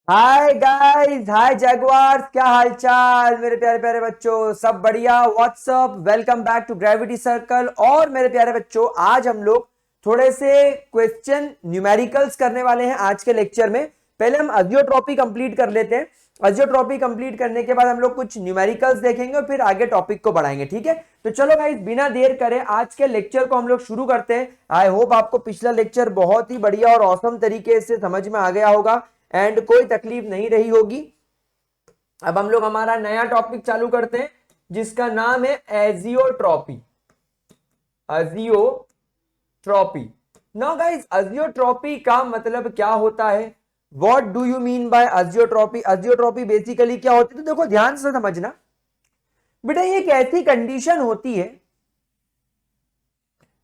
Hi guys, हाय जैगवार्स, क्या हालचाल मेरे प्यारे प्यारे बच्चों। सब बढ़िया। What's up, welcome back to gravity circle. और मेरे प्यारे बच्चों, आज हम लोग थोड़े से क्वेश्चन न्यूमेरिकल्स करने वाले हैं आज के लेक्चर में। पहले हम अजियोट्रॉपी कंप्लीट कर लेते हैं। अजियोट्रॉपी कंप्लीट करने के बाद हम लोग कुछ न्यूमेरिकल्स देखेंगे और फिर आगे टॉपिक को बढ़ाएंगे। ठीक है, तो चलो गाइस, बिना देर करे आज के लेक्चर को हम लोग शुरू करते हैं। आई होप आपको पिछला लेक्चर बहुत ही बढ़िया और ऑसम तरीके से समझ में आ गया होगा एंड कोई तकलीफ नहीं रही होगी। अब हम लोग हमारा नया टॉपिक चालू करते हैं जिसका नाम है एजियोट्रॉपी। एजियोट्रॉपी। नाउ गाइस, एजियोट्रॉपी का मतलब क्या होता है? What do you mean by azeotropy? Azeotropy basically क्या होती है? तो देखो, ध्यान से समझना बेटा। ये एक ऐसी कंडीशन होती है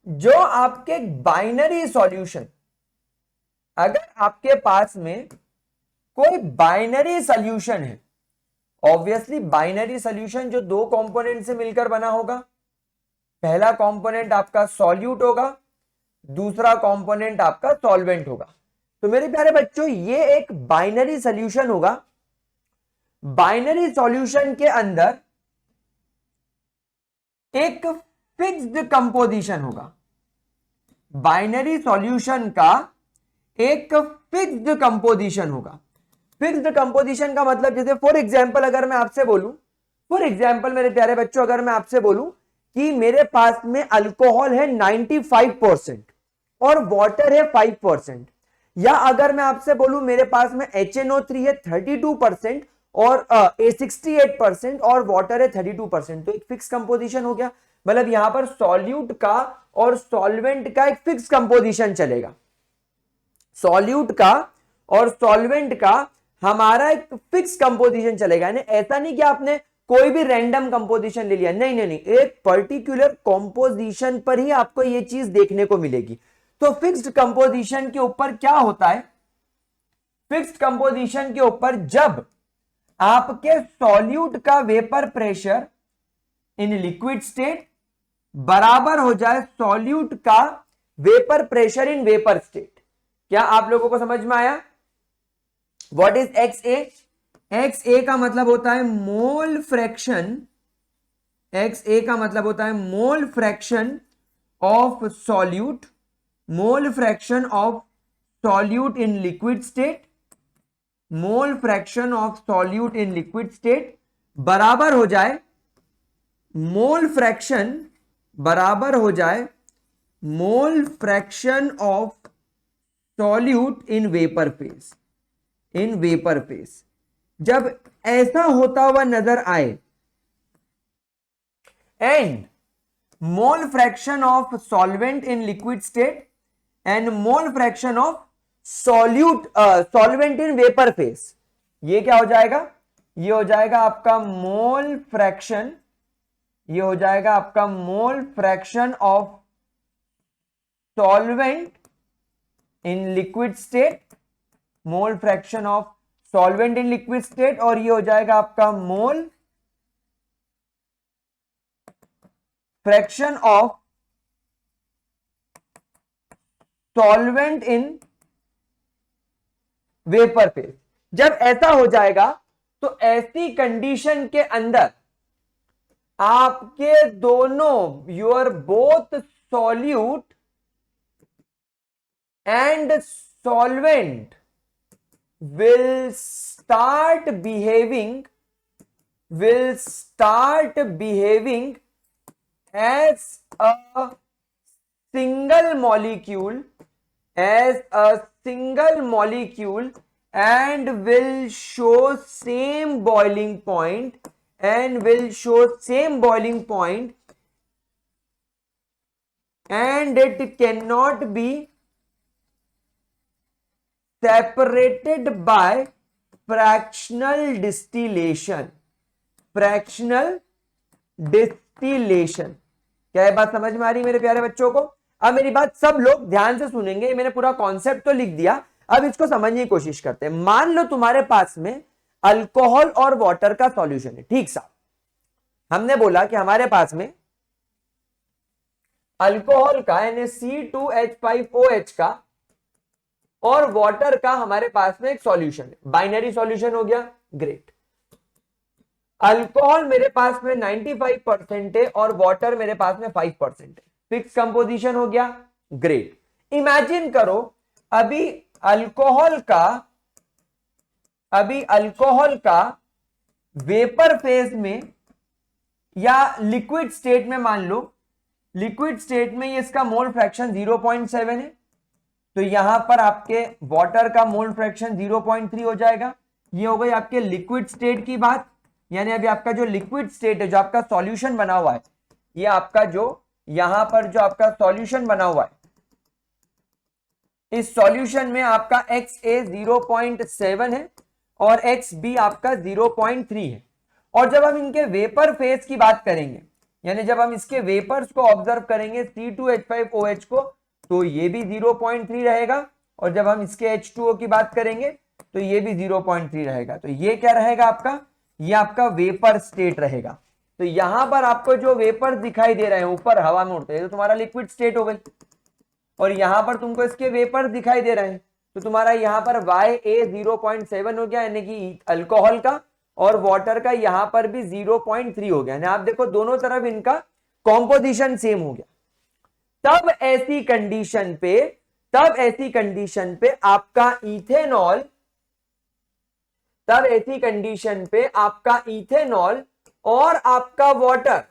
जो आपके बाइनरी सॉल्यूशन, अगर आपके पास में कोई बाइनरी सॉल्यूशन है, ऑब्वियसली बाइनरी सॉल्यूशन जो दो कंपोनेंट से मिलकर बना होगा। पहला कंपोनेंट आपका सॉल्यूट होगा, दूसरा कंपोनेंट आपका सॉल्वेंट होगा। तो मेरे प्यारे बच्चों, ये एक बाइनरी सॉल्यूशन होगा। बाइनरी सॉल्यूशन के अंदर एक फिक्स्ड कंपोजिशन होगा। बाइनरी सॉल्यूशन का एक फिक्स्ड कंपोजिशन होगा। फिक्स्ड कंपोजिशन का मतलब, जैसे फॉर एग्जांपल अगर मैं आपसे बोलूं, फॉर एग्जांपल मेरे प्यारे बच्चों, अगर मैं आपसे बोलूं कि मेरे पास में अल्कोहल है 95% और वाटर है 5%, या अगर मैं आपसे बोलूं मेरे पास में HNO3 है 32% और A68% और वाटर है 32%, तो एक फिक्स कंपोजिशन हो गया। मतलब यहां पर सॉल्यूट का और सॉल्वेंट का एक फिक्स कंपोजिशन चलेगा। सॉल्यूट का और सॉल्वेंट का हमारा एक फिक्स कंपोजिशन चलेगा। ऐसा नहीं कि आपने कोई भी रैंडम कंपोजिशन ले लिया, नहीं नहीं नहीं, एक पर्टिकुलर कंपोजिशन पर ही आपको यह चीज देखने को मिलेगी। तो फिक्स्ड कंपोजिशन के ऊपर क्या होता है? फिक्स्ड कंपोजिशन के ऊपर जब आपके सॉल्यूट का vapour pressure in liquid state बराबर हो जाए सॉल्यूट का vapour pressure in vapour state. क्या आप लोगों को समझ में आया? What is X A? X A का मतलब होता है मोल फ्रैक्शन। एक्स ए का मतलब होता है mole fraction of solute, mole fraction of solute in liquid state, mole fraction of solute in liquid state बराबर हो जाए मोल फ्रैक्शन, बराबर हो जाए mole fraction of solute in vapour phase. In vapour phase जब ऐसा होता हुआ नजर आए, and mole fraction of solvent in liquid state and mole fraction of solute solvent in vapour phase, ये क्या हो जाएगा? ये हो जाएगा आपका मोल फ्रैक्शन, ये हो जाएगा आपका mole fraction of solvent in liquid state, mole fraction of solvent in liquid state, और ये हो जाएगा आपका mole fraction of solvent in vapour phase. जब ऐसा हो जाएगा तो ऐसी कंडीशन के अंदर आपके दोनों, your both solute and solvent will start behaving as a single molecule, as a single molecule, and will show same boiling point, and will show same boiling point, and it cannot be separated by fractional distillation। fractional distillation। क्या ये बात समझ में आ रही मेरे प्यारे बच्चों को? अब मेरी बात सब लोग ध्यान से सुनेंगे। मैंने पूरा कॉन्सेप्ट तो लिख दिया, अब इसको समझने की कोशिश करते हैं। मान लो तुम्हारे पास में अल्कोहल और वाटर का सॉल्यूशन है, ठीक सा। हमने बोला कि हमारे पास में अल्कोहल का यानी C2H5OH का और वाटर का हमारे पास में एक सॉल्यूशन है, बाइनरी सॉल्यूशन हो गया, ग्रेट। अल्कोहल मेरे पास में 95% है और वाटर मेरे पास में 5% है, फिक्स कंपोजिशन हो गया, ग्रेट। इमेजिन करो अभी अल्कोहल का वेपर फेज में या लिक्विड स्टेट में, मान लो लिक्विड स्टेट में ये इसका मोल फ्रैक्शन 0.7 है, तो यहां पर आपके वाटर का मोल फ्रैक्शन 0.3 हो जाएगा। ये हो गई आपके लिक्विड स्टेट की बात, यानी अभी आपका जो लिक्विड स्टेट है, जो आपका सॉल्यूशन बना हुआ है, ये आपका जो यहां पर जो आपका सॉल्यूशन बना हुआ है, इस सॉल्यूशन में आपका XA 0.7 है और XB आपका 0.3 है। और जब हम इनके वेपर फेज की बात करेंगे, यानी जब हम इसके वेपर्स को ऑब्जर्व करेंगे C2H5OH को, तो ये भी 0.3 रहेगा, और जब हम इसके H2O की बात करेंगे तो ये भी 0.3 रहेगा। तो ये क्या रहेगा आपका, ये आपका वेपर स्टेट रहेगा। तो यहां पर आपको जो वेपर दिखाई दे रहे हैं ऊपर हवा में उड़ते हैं, तो तुम्हारा लिक्विड स्टेट हो गई, और यहां पर तुमको इसके वेपर दिखाई दे रहे हैं, तो तुम्हारा यहां पर YA 0.7 हो गया, यानी कि अल्कोहल का, और वाटर का यहां पर भी 0.3 हो गया। यानी आप देखो दोनों तरफ इनका कॉम्पोजिशन सेम हो गया। तब ऐसी कंडीशन पे आपका इथेनॉल और आपका वाटर,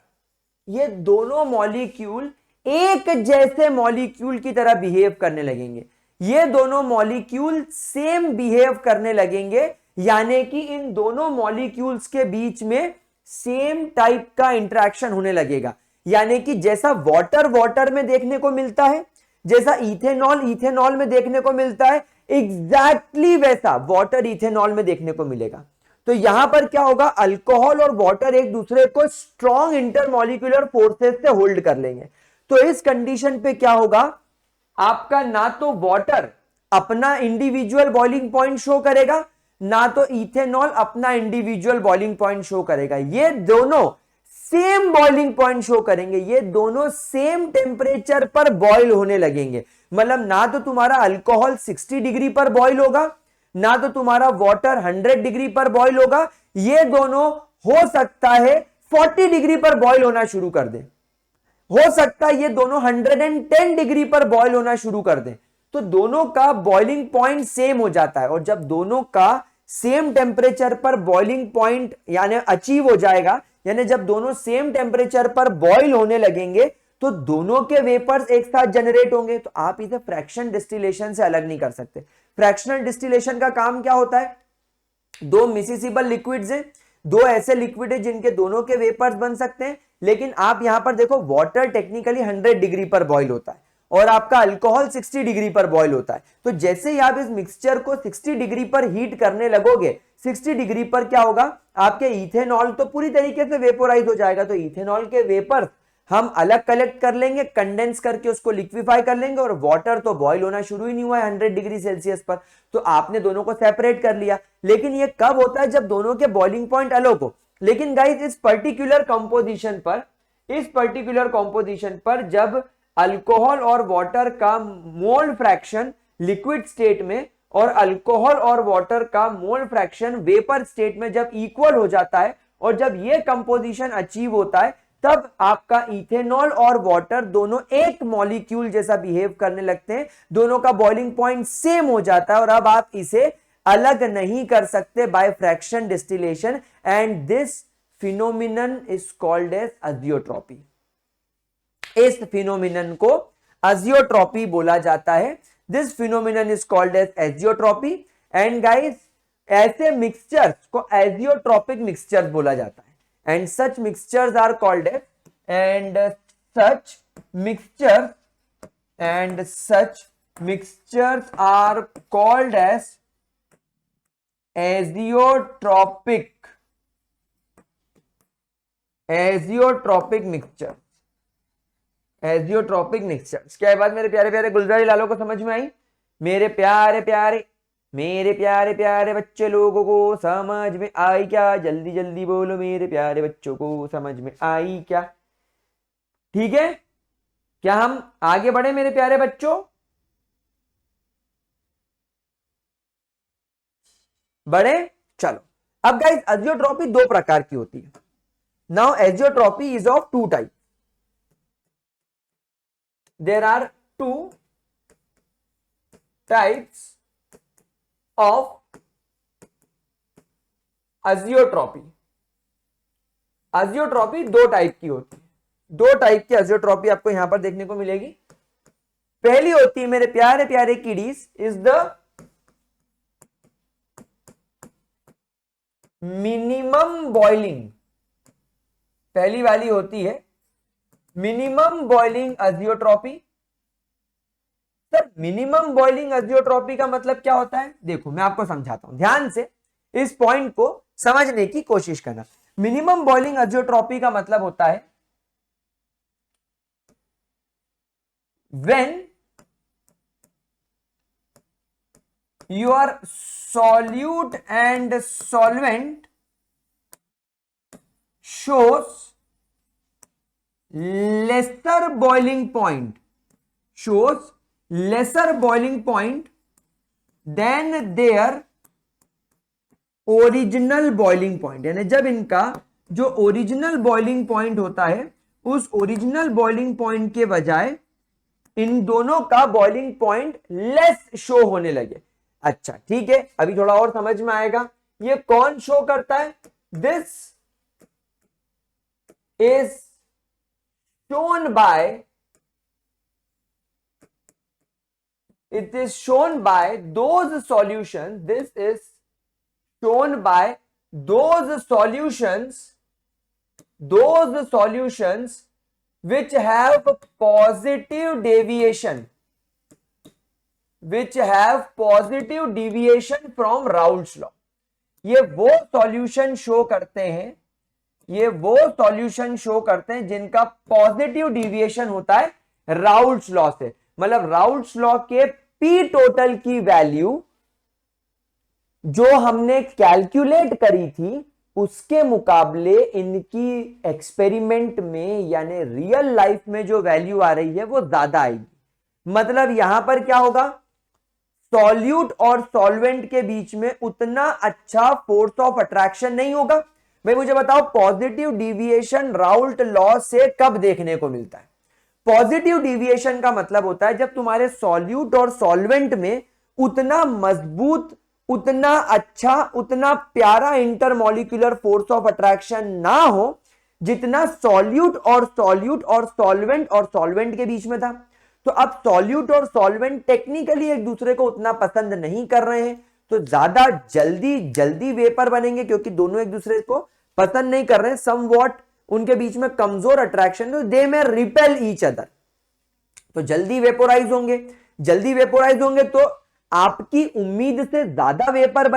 ये दोनों मॉलिक्यूल एक जैसे मॉलिक्यूल की तरह बिहेव करने लगेंगे। ये दोनों मॉलिक्यूल सेम बिहेव करने लगेंगे, यानी कि इन दोनों मॉलिक्यूल्स के बीच में सेम टाइप का इंटरेक्शन होने लगेगा। यानी कि जैसा वाटर में देखने को मिलता है, जैसा इथेनॉल में देखने को मिलता है, एग्जैक्टली वैसा वाटर इथेनॉल में देखने को मिलेगा। तो यहां पर क्या होगा, अल्कोहल और वाटर एक दूसरे को स्ट्रॉन्ग इंटरमॉलिक्यूलर फोर्सेस से होल्ड कर लेंगे। तो इस कंडीशन पे क्या होगा, आपका ना तो वाटर अपना इंडिविजुअल बॉइलिंग पॉइंट शो करेगा, ना तो इथेनॉल अपना इंडिविजुअल बॉइलिंग पॉइंट शो करेगा। ये दोनों सेम बॉइलिंग पॉइंट शो करेंगे, ये दोनों सेम टेम्परेचर पर बॉयल होने लगेंगे। मतलब ना तो तुम्हारा अल्कोहल 60 डिग्री पर बॉयल होगा, ना तो तुम्हारा वाटर 100 डिग्री पर बॉयल होगा। ये दोनों हो सकता है 40 डिग्री पर बॉयल होना शुरू कर दे, हो सकता है ये दोनों 110 डिग्री पर बॉयल होना शुरू कर दें। तो दोनों का बॉइलिंग पॉइंट सेम हो जाता है, और जब दोनों का सेम टेम्परेचर पर बॉइलिंग पॉइंट यानी अचीव हो जाएगा, यानी जब दोनों सेम टेम्परेचर पर बॉयल होने लगेंगे, तो दोनों के वेपर्स एक साथ जनरेट होंगे। तो आप इसे फ्रैक्शन डिस्टिलेशन से अलग नहीं कर सकते। फ्रैक्शनल डिस्टिलेशन का काम क्या होता है, दो मिसिसिबल लिक्विड्स हैं, दो ऐसे लिक्विड है जिनके दोनों के वेपर्स बन सकते हैं, लेकिन आप यहां पर देखो वाटर टेक्निकली 100 डिग्री पर बॉयल होता है और आपका अल्कोहल 60 डिग्री पर बॉयल होता है। तो जैसे ही आप इस मिक्सचर को 60 डिग्री पर हीट करने लगोगे, 60 डिग्री पर क्या होगा, आपके इथेनॉल तो पूरी तरीके से वेपोराइज हो जाएगा। तो इथेनॉल के वेपर हम अलग कलेक्ट कर लेंगे, कंडेंस करके उसको लिक्विफाई कर लेंगे, और वाटर तो बॉयल होना शुरू ही नहीं हुआ है 100 डिग्री सेल्सियस पर, तो आपने दोनों को सेपरेट कर लिया। लेकिन ये कब होता है, जब दोनों के बॉइलिंग पॉइंट अलग हो। लेकिन गाइस इस पर्टिकुलर कंपोजिशन पर जब अल्कोहल और वाटर का मोल फ्रैक्शन लिक्विड स्टेट में और अल्कोहल और वाटर का मोल फ्रैक्शन वेपर स्टेट में जब इक्वल हो जाता है, और जब ये कंपोजिशन अचीव होता है, तब आपका इथेनॉल और वाटर दोनों एक मॉलिक्यूल जैसा बिहेव करने लगते हैं, दोनों का बॉइलिंग पॉइंट सेम हो जाता है, और अब आप इसे अलग नहीं कर सकते by fraction distillation, and this phenomenon is called as azeotropy. इस फिनोमिनन को अजियोट्रॉपी बोला जाता है। This phenomenon is called as azeotropy. And guys ऐसे मिक्सचर्स को एजियोट्रॉपिक मिक्सचर्स बोला जाता है, and such mixtures are called as azeotropic mixtures. क्या बात मेरे प्यारे प्यारे गुलजारी लालों को समझ में आई? मेरे प्यारे प्यारे बच्चे लोगों को समझ में आई क्या? जल्दी जल्दी बोलो, मेरे प्यारे बच्चों को समझ में आई क्या? ठीक है, क्या हम आगे बढ़े मेरे प्यारे बच्चों? बढ़े। चलो अब गाइस एजियोट्रॉपी दो प्रकार की होती है। Now azeotropy is of two type. There are two types of azeotropy. Azeotropy दो टाइप की होती है। दो टाइप की एजियोट्रॉपी आपको यहां पर देखने को मिलेगी। पहली होती है मेरे प्यारे प्यारे kiddies is the minimum boiling. पहली वाली होती है minimum boiling azeotropy. Sir minimum boiling azeotropy का मतलब क्या होता है? देखो मैं आपको समझाता हूं, ध्यान से इस पॉइंट को समझने की कोशिश करना। मिनिमम बॉइलिंग एजियोट्रॉपी का मतलब होता है when your solute and solvent shows lesser boiling point than their original boiling point. यानी जब इनका जो ओरिजिनल बॉइलिंग पॉइंट होता है उस ओरिजिनल बॉइलिंग पॉइंट के बजाय इन दोनों का बॉइलिंग पॉइंट लेस शो होने लगे। अच्छा ठीक है, अभी थोड़ा और समझ में आएगा। ये कौन शो करता है? This is shown by, it is shown by those solutions, this is shown by those solutions which have positive deviation from Raoult's law। ये वो सॉल्यूशन शो करते हैं जिनका पॉजिटिव डिविएशन होता है राउल्ट्स लॉ से। मतलब राउल्ट्स लॉ के पी टोटल की वैल्यू जो हमने कैलकुलेट करी थी उसके मुकाबले इनकी एक्सपेरिमेंट में यानी रियल लाइफ में जो वैल्यू आ रही है वो ज्यादा आएगी। मतलब यहां पर क्या होगा, सॉल्यूट और सॉल्वेंट के बीच में उतना अच्छा फोर्स ऑफ अट्रैक्शन नहीं होगा। भाई मुझे बताओ पॉजिटिव डिविएशन राउल्ट लॉ से कब देखने को मिलता है? पॉजिटिव डिविएशन का मतलब होता है जब तुम्हारे सॉल्यूट और सॉल्वेंट में उतना मजबूत, उतना अच्छा, उतना प्यारा इंटरमॉलिक्यूलर फोर्स ऑफ अट्रैक्शन ना हो जितना सॉल्यूट और सॉल्वेंट के बीच में था। तो अब सॉल्यूट और सॉल्वेंट टेक्निकली एक दूसरे को उतना पसंद नहीं कर रहे हैं, तो ज्यादा जल्दी वेपर बनेंगे क्योंकि दोनों एक दूसरे को पसंद नहीं कर रहे हैं। समवॉट उनके बीच में कमजोर अट्रैक्शन, तो दे में रिपेल ईच अदर, तो जल्दी वेपोराइज होंगे तो आपकी उम्मीद से ज्यादा वेपर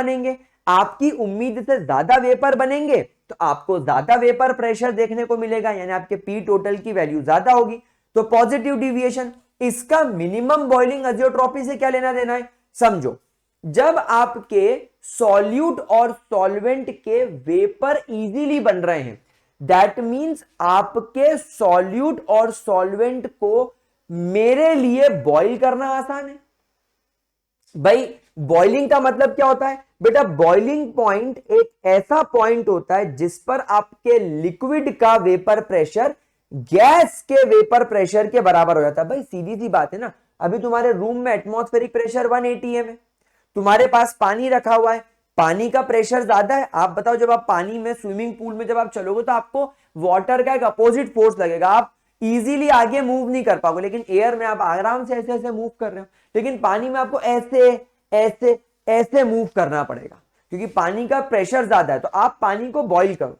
बनेंगे, तो आपको ज्यादा वेपर प्रेशर देखने को मिलेगा, यानी आपके पी टोटल की वैल्यू ज्यादा होगी। तो पॉजिटिव डिविएशन, इसका मिनिमम बॉइलिंग एजियोट्रॉपी से क्या लेना देना है? समझो, जब आपके सॉल्यूट और सॉल्वेंट के वेपर इजीली बन रहे हैं, दैट मींस आपके सॉल्यूट और सॉल्वेंट को मेरे लिए बॉइल करना आसान है। भाई बॉइलिंग का मतलब क्या होता है बेटा? बॉइलिंग पॉइंट एक ऐसा पॉइंट होता है जिस पर आपके लिक्विड का वेपर प्रेशर गैस के वेपर प्रेशर के बराबर हो जाता है। भाई सीधी सी बात है ना, अभी तुम्हारे रूम में एटमॉस्फेरिक प्रेशर 1 atm है, तुम्हारे पास पानी रखा हुआ है, पानी का प्रेशर ज्यादा है। आप बताओ जब आप पानी में, स्विमिंग पूल में जब आप चलोगे तो आपको वाटर का एक अपोजिट फोर्स लगेगा, आप इजीली आगे मूव नहीं कर पाओगे। लेकिन एयर में आप आराम से ऐसे मूव कर रहे हो, लेकिन पानी में आपको ऐसे मूव करना पड़ेगा क्योंकि पानी का प्रेशर ज्यादा है। तो आप पानी को बॉइल करो,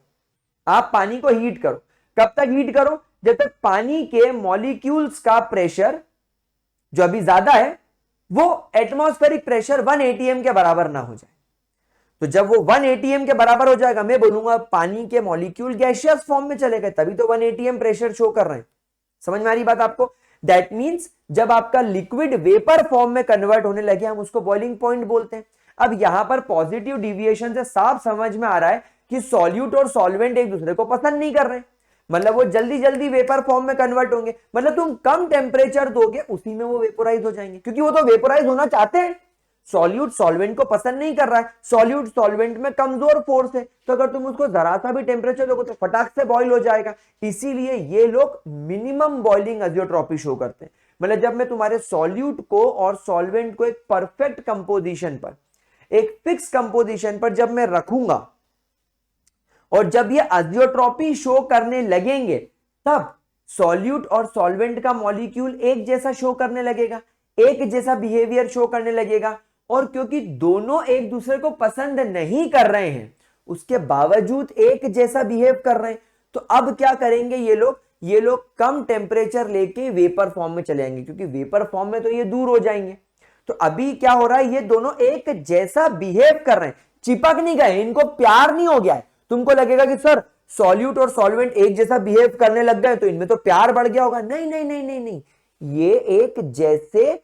आप पानी को हीट करो। कब तक हीट करो? जब तक पानी के मॉलिक्यूल्स का प्रेशर जो अभी ज्यादा है वो एटमॉस्फेरिक प्रेशर 1 atm के बराबर ना हो जाए। तो जब वो 1 atm के बराबर हो जाएगा, मैं बोलूंगा पानी के मॉलिक्यूल गैसियस फॉर्म में चले गए, तभी तो 1 atm प्रेशर शो कर रहे हैं। समझ में आ रही बात आपको? दैट मींस जब आपका लिक्विड वेपर फॉर्म में कन्वर्ट होने लगे, हम उसको बॉइलिंग पॉइंट बोलते हैं। अब यहां पर पॉजिटिव डिविएशन से साफ समझ में आ रहा है कि सॉल्यूट और सॉल्वेंट एक दूसरे को पसंद नहीं कर रहे, मतलब वो जल्दी वेपर फॉर्म में कन्वर्ट होंगे। मतलब तुम कम टेम्परेचर दोगे उसी में वो वेपोराइज हो जाएंगे, क्योंकि वो तो वेपोराइज होना चाहते हैं। सॉल्यूट सॉल्वेंट को पसंद नहीं कर रहा है, सॉल्यूट सॉल्वेंट में कमजोर फोर्स है, तो अगर तुम उसको जरा सा भी टेम्परेचर दोगे तो फटाक से बॉईल हो जाएगा। इसीलिए ये लोग मिनिमम बॉइलिंग अजियोट्रॉपी शो करते हैं। मतलब जब मैं तुम्हारे सॉल्यूट को और सॉल्वेंट को एक परफेक्ट कंपोजिशन पर, एक फिक्स कंपोजिशन पर जब मैं रखूंगा और जब ये अजियोट्रॉपी शो करने लगेंगे, तब सॉल्यूट और सॉल्वेंट का मॉलिक्यूल एक जैसा शो करने लगेगा, एक जैसा बिहेवियर शो करने लगेगा। और क्योंकि दोनों एक दूसरे को पसंद नहीं कर रहे हैं, उसके बावजूद एक जैसा बिहेव कर रहे हैं, तो अब क्या करेंगे ये लोग कम टेम्परेचर लेके वेपर फॉर्म में चले जाएंगे, क्योंकि वेपर फॉर्म में तो ये दूर हो जाएंगे। तो अभी क्या हो रहा है, ये दोनों एक जैसा बिहेव कर रहे हैं, चिपक नहीं गए, इनको प्यार नहीं हो गया है। तुमको लगेगा कि सर सॉल्यूट और सॉल्वेंट एक जैसा बिहेव करने लग गए तो इनमें तो प्यार बढ़ गया होगा। नहीं नहीं नहीं नहीं नहीं, ये एक जैसे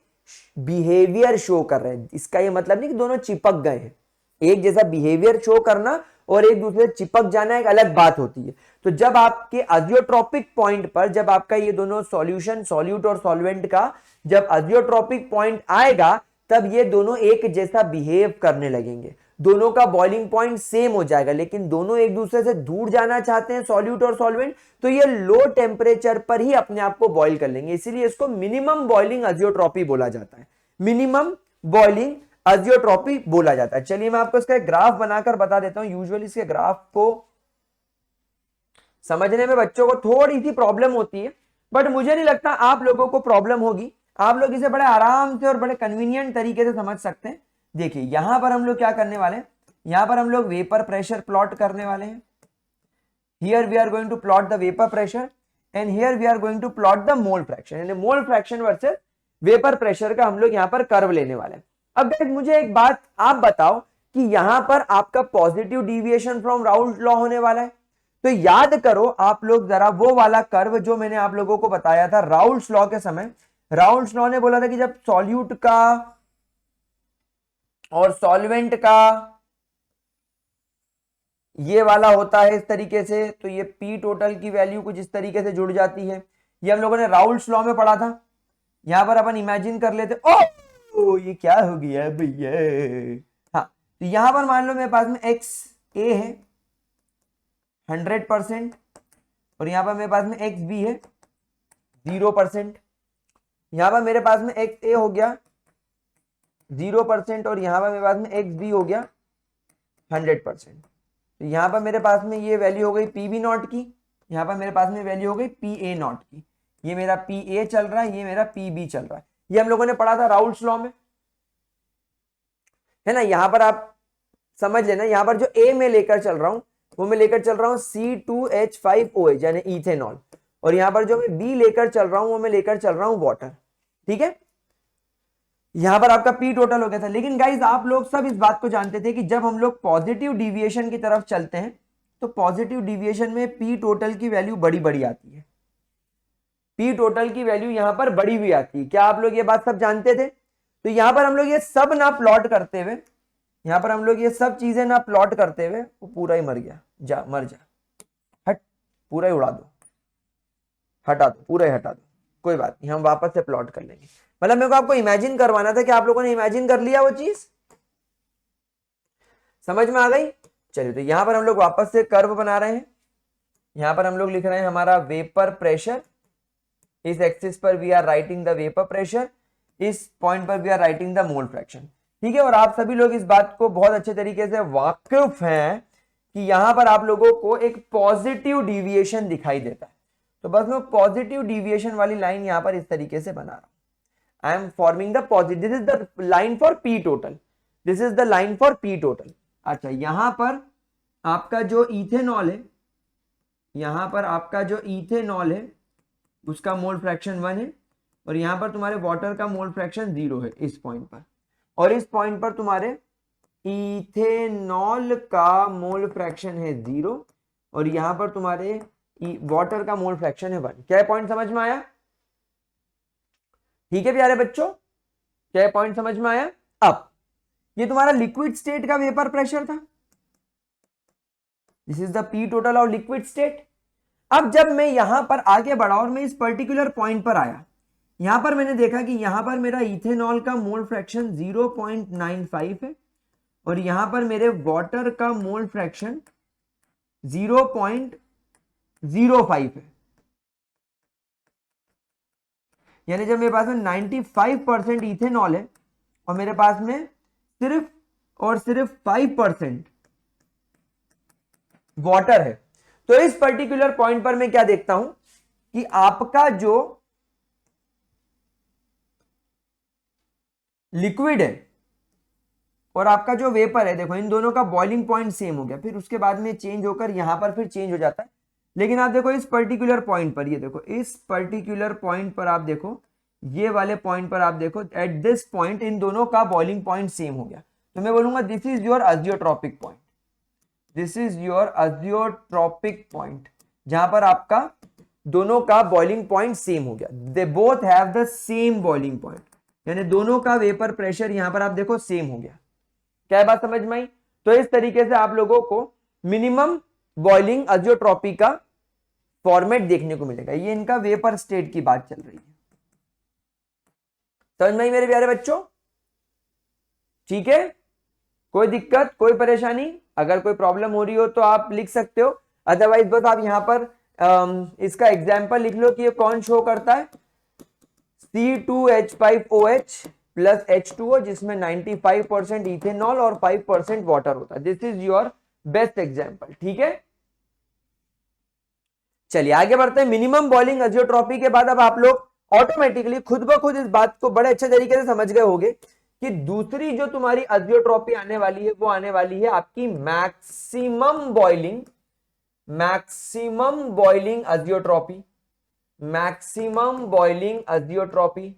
बिहेवियर शो कर रहे हैं। इसका ये मतलब नहीं कि दोनों चिपक गए हैं। एक जैसा बिहेवियर शो करना और एक दूसरे से चिपक जाना एक अलग बात होती है। तो जब आपके अजियोट्रॉपिक पॉइंट पर, जब आपका ये दोनों सॉल्यूशन, सॉल्यूट और सॉल्वेंट का जब अजियोट्रॉपिक पॉइंट आएगा, तब ये दोनों एक जैसा बिहेव करने लगेंगे, दोनों का बॉइलिंग पॉइंट सेम हो जाएगा। लेकिन दोनों एक दूसरे से दूर जाना चाहते हैं, सॉल्यूट और सॉल्वेंट, तो ये लो टेम्परेचर पर ही अपने आप को बॉइल कर लेंगे। इसीलिए इसको मिनिमम बॉइलिंग अजियोट्रॉपी बोला जाता है, मिनिमम बॉइलिंग अजियोट्रॉपी बोला जाता है। चलिए मैं आपको इसका एक ग्राफ बनाकर बता देता हूं। यूजुअली इसके ग्राफ को समझने में बच्चों को थोड़ी सी प्रॉब्लम होती है, बट मुझे नहीं लगता आप लोगों को प्रॉब्लम होगी। आप लोग इसे बड़े आराम से और बड़े कन्वीनियंट तरीके से समझ सकते हैं। देखिए यहां पर हम लोग क्या करने वाले हैं, यहां पर हम लोग वेपर प्रेशर प्लॉट करने वाले हैं। Here we are going to plot the vapour pressure and here we are going to plot the mole fraction, यानी mole fraction versus vapour pressure का हम लोग यहां पर कर्व लेने वाले हैं। अब मुझे एक बात आप बताओ कि यहां पर आपका positive deviation from Raoult law होने वाला है। तो याद करो आप लोग जरा वो वाला कर्व जो मैंने आप लोगों को बताया था राउल्ट्स लॉ के समय। राउल्ट्स लॉ ने बोला था कि जब सॉल्यूट का और सॉल्वेंट का ये वाला होता है इस तरीके से, तो ये पी टोटल की वैल्यू कुछ इस तरीके से जुड़ जाती है। ये हम लोगों ने राउल्ट्स लॉ में पढ़ा था। यहां पर अपन इमेजिन कर लेते, ओ ये क्या हो गया भैया। हाँ, तो यहां पर मान लो मेरे पास में एक्स ए है 100% और यहां पर मेरे पास में एक्स बी है 0%। यहां पर मेरे पास में एक्स ए हो गया 0% और यहां पर मेरे पास में एक्स बी हो गया 100%। तो यहां पर मेरे पास में ये वैल्यू हो गई पी बी नॉट की, यहां पर मेरे पास में वैल्यू हो गई पी ए नॉट की। ये मेरा पी ए चल रहा है, ये मेरा पी बी चल रहा है। ये हम लोगों ने पढ़ा था राउल्ट्स लॉ में, है ना। यहां पर आप समझ लेना, यहां पर जो ए में लेकर चल रहा हूं वो मैं लेकर चल रहा हूं C2H5OH यानी इथेनॉल, और यहां पर जो मैं बी लेकर चल रहा हूं वो मैं लेकर चल रहा हूं वाटर। ठीक है, यहां पर आपका पी टोटल हो गया था। लेकिन गाइज आप लोग सब इस बात को जानते थे कि जब हम लोग पॉजिटिव डिविएशन की तरफ चलते हैं तो पॉजिटिव डिविएशन में पी टोटल की वैल्यू बड़ी बड़ी आती है, पी टोटल की वैल्यू यहां पर बड़ी हुई आती है। क्या आप लोग ये बात सब जानते थे? तो यहां पर हम लोग ये सब ना प्लॉट करते हुए, यहां पर हम लोग ये सब चीजें ना प्लॉट करते हुए, वो पूरा ही मर गया, जा मर जा, हट, पूरा ही उड़ा दो, हटा दो, पूरा ही हटा दो, कोई बात नहीं, हम वापस से प्लॉट कर लेंगे। मतलब मेरे को आपको इमेजिन करवाना था कि आप लोगों ने इमेजिन कर लिया, वो चीज समझ में आ गई। चलिए, तो यहां पर हम लोग वापस से कर्व बना रहे हैं। यहां पर हम लोग लिख रहे हैं हमारा वेपर प्रेशर, इस एक्सिस पर we are writing the vapour pressure, इस पॉइंट पर we are writing the mole fraction. ठीक है, और आप सभी लोग इस बात को बहुत अच्छे तरीके से वाकिफ हैं कि यहां पर आप लोगों को एक पॉजिटिव डिविएशन दिखाई देता है। तो बस मैं पॉजिटिव डिविएशन वाली लाइन यहां पर इस तरीके से बना रहा हूं। I M forming the positive, this is the line for P total, this is the line for P total. अच्छा, यहां पर आपका जो इथेनॉल है, यहां पर आपका जो इथेनॉल है उसका मोल फ्रैक्शन 1 है, और यहां पर तुम्हारे वाटर का मोल फ्रैक्शन 0 है इस पॉइंट पर, और इस पॉइंट पर तुम्हारे इथेनॉल का मोल फ्रैक्शन है 0, और यहां पर तुम्हारे वाटर का मोल फ्रैक्शन है 1। क्या पॉइंट समझ में आया? ठीक है प्यारे बच्चों, क्या पॉइंट समझ में आया? अब ये तुम्हारा लिक्विड स्टेट का वेपर प्रेशर था, this is the P total of liquid state. अब जब मैं यहां पर आगे बढ़ा और मैं इस पर्टिकुलर पॉइंट पर आया, यहां पर मैंने देखा कि यहां पर मेरा इथेनॉल का मोल फ्रैक्शन 0.95 है और यहां पर मेरे वाटर का मोल फ्रैक्शन 0.05 है। यानी जब मेरे पास में 95% इथेनॉल है और मेरे पास में सिर्फ और सिर्फ 5% वाटर है, तो इस पर्टिकुलर पॉइंट पर मैं क्या देखता हूं कि आपका जो लिक्विड है और आपका जो वेपर है, देखो इन दोनों का बॉइलिंग पॉइंट सेम हो गया, फिर उसके बाद में चेंज होकर यहां पर फिर चेंज हो जाता है। लेकिन आप देखो इस पर्टिकुलर पॉइंट पर, ये देखो इस पर्टिकुलर पॉइंट पर आप देखो, ये वाले पॉइंट पर आप देखो, एट दिस पॉइंट इन दोनों का बॉइलिंग पॉइंट सेम हो गया। तो मैं बोलूंगा this is your azeotropic point, this is your azeotropic point, जहां पर आपका दोनों का बॉइलिंग पॉइंट सेम हो गया। They both have the same boiling point, यानी दोनों का वेपर प्रेशर यहां पर आप देखो सेम हो गया। क्या बात समझ में आई? तो इस तरीके से आप लोगों को मिनिमम बॉइलिंग अजियोट्रॉपी का फॉर्मेट देखने को मिलेगा। ये इनका वेपर स्टेट की बात चल रही है, समझ में आई मेरे प्यारे बच्चों? ठीक है, कोई दिक्कत कोई परेशानी? अगर कोई प्रॉब्लम हो रही हो तो आप लिख सकते हो, अदरवाइज बस आप यहां पर इसका एग्जाम्पल लिख लो कि ये कौन शो करता है, C2H5OH प्लस H2O, जिसमें 95% इथेनॉल और 5% वाटर होता है। This is your best example. ठीक है, चलिए आगे बढ़ते हैं। मिनिमम बॉइलिंग अजियोट्रॉपी के बाद अब आप लोग ऑटोमेटिकली खुद ब खुद इस बात को बड़े अच्छे तरीके से समझ गए होंगे कि दूसरी जो तुम्हारी अजियोट्रॉपी आने वाली है वो आने वाली है आपकी maximum boiling azeotropy, maximum boiling azeotropy,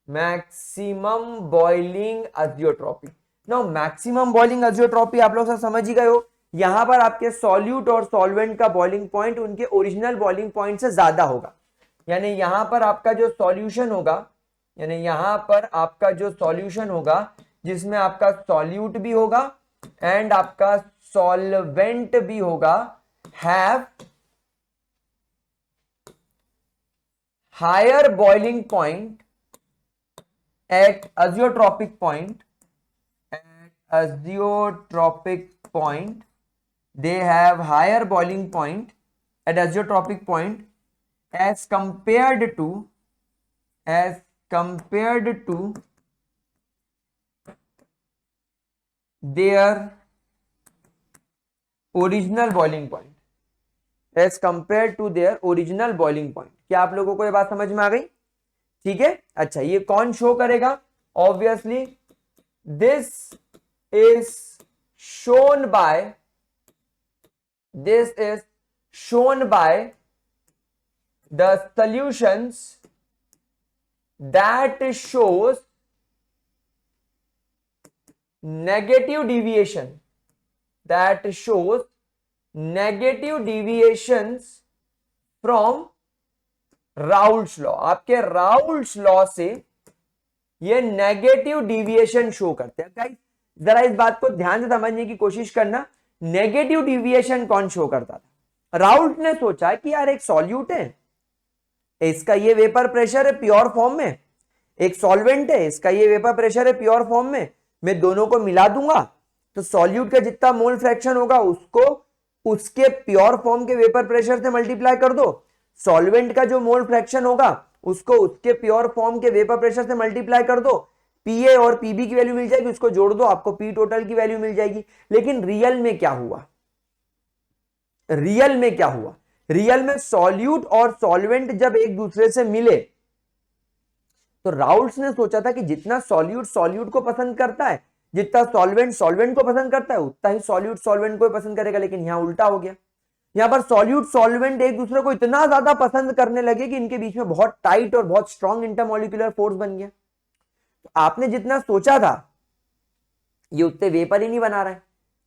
maximum boiling azeotropy. Now maximum boiling azeotropy आप लोग सब समझ ही गए हो। यहां पर आपके सॉल्यूट और सॉल्वेंट का बॉइलिंग पॉइंट उनके ओरिजिनल बॉइलिंग पॉइंट से ज्यादा होगा, यानी यहां पर आपका जो सॉल्यूशन होगा, यानी यहां पर आपका जो सॉल्यूशन होगा जिसमें आपका सॉल्यूट भी होगा एंड आपका सॉल्वेंट भी होगा, have higher boiling point at azeotropic point, they have higher boiling point at azeotropic point as compared to their original boiling point, as compared to their original boiling point। क्या आप लोगों को ये बात समझ में आ गई? ठीक है, अच्छा ये कौन शो करेगा? Obviously this is shown by the solutions that shows negative deviations from Raoult's law. आपके राउल्ट्स लॉ से ये नेगेटिव डिविएशन शो करते हैं। गाइस जरा इस बात को ध्यान से समझने की कोशिश करना, नेगेटिव डिविएशन कौन शो करता था? राउल्ट ने सोचा कि यार एक सॉल्यूट है, इसका ये वेपर प्रेशर है प्योर फॉर्म में, एक सॉल्वेंट है, इसका ये वेपर प्रेशर है प्योर फॉर्म में, मैं दोनों को मिला दूंगा तो सॉल्यूट का जितना मोल फ्रैक्शन होगा उसको उसके प्योर फॉर्म के वेपर प्रेशर से मल्टीप्लाई कर दो, सॉल्वेंट का जो मोल फ्रैक्शन होगा उसको उसके प्योर फॉर्म के वेपर प्रेशर से मल्टीप्लाई कर दो, पीए और पीबी की वैल्यू मिल जाएगी, उसको जोड़ दो आपको पी टोटल की वैल्यू मिल जाएगी। लेकिन रियल में क्या हुआ? रियल में सॉल्यूट और सॉल्वेंट जब एक दूसरे से मिले तो राउल्ट्स ने सोचा था कि जितना सॉल्यूट को पसंद करता है, जितना सॉल्वेंट को पसंद करता है, उतना ही सॉल्यूट सॉल्वेंट को पसंद करेगा। लेकिन यहां उल्टा हो गया, यहां पर सॉल्यूट सॉल्वेंट एक दूसरे को इतना ज्यादा पसंद करने लगे कि इनके बीच में बहुत टाइट और बहुत स्ट्रॉन्ग इंटरमॉलिक्यूलर फोर्स बन गया। तो आपने जितना सोचा था ये उतने वेपर ही नहीं बना रहा है,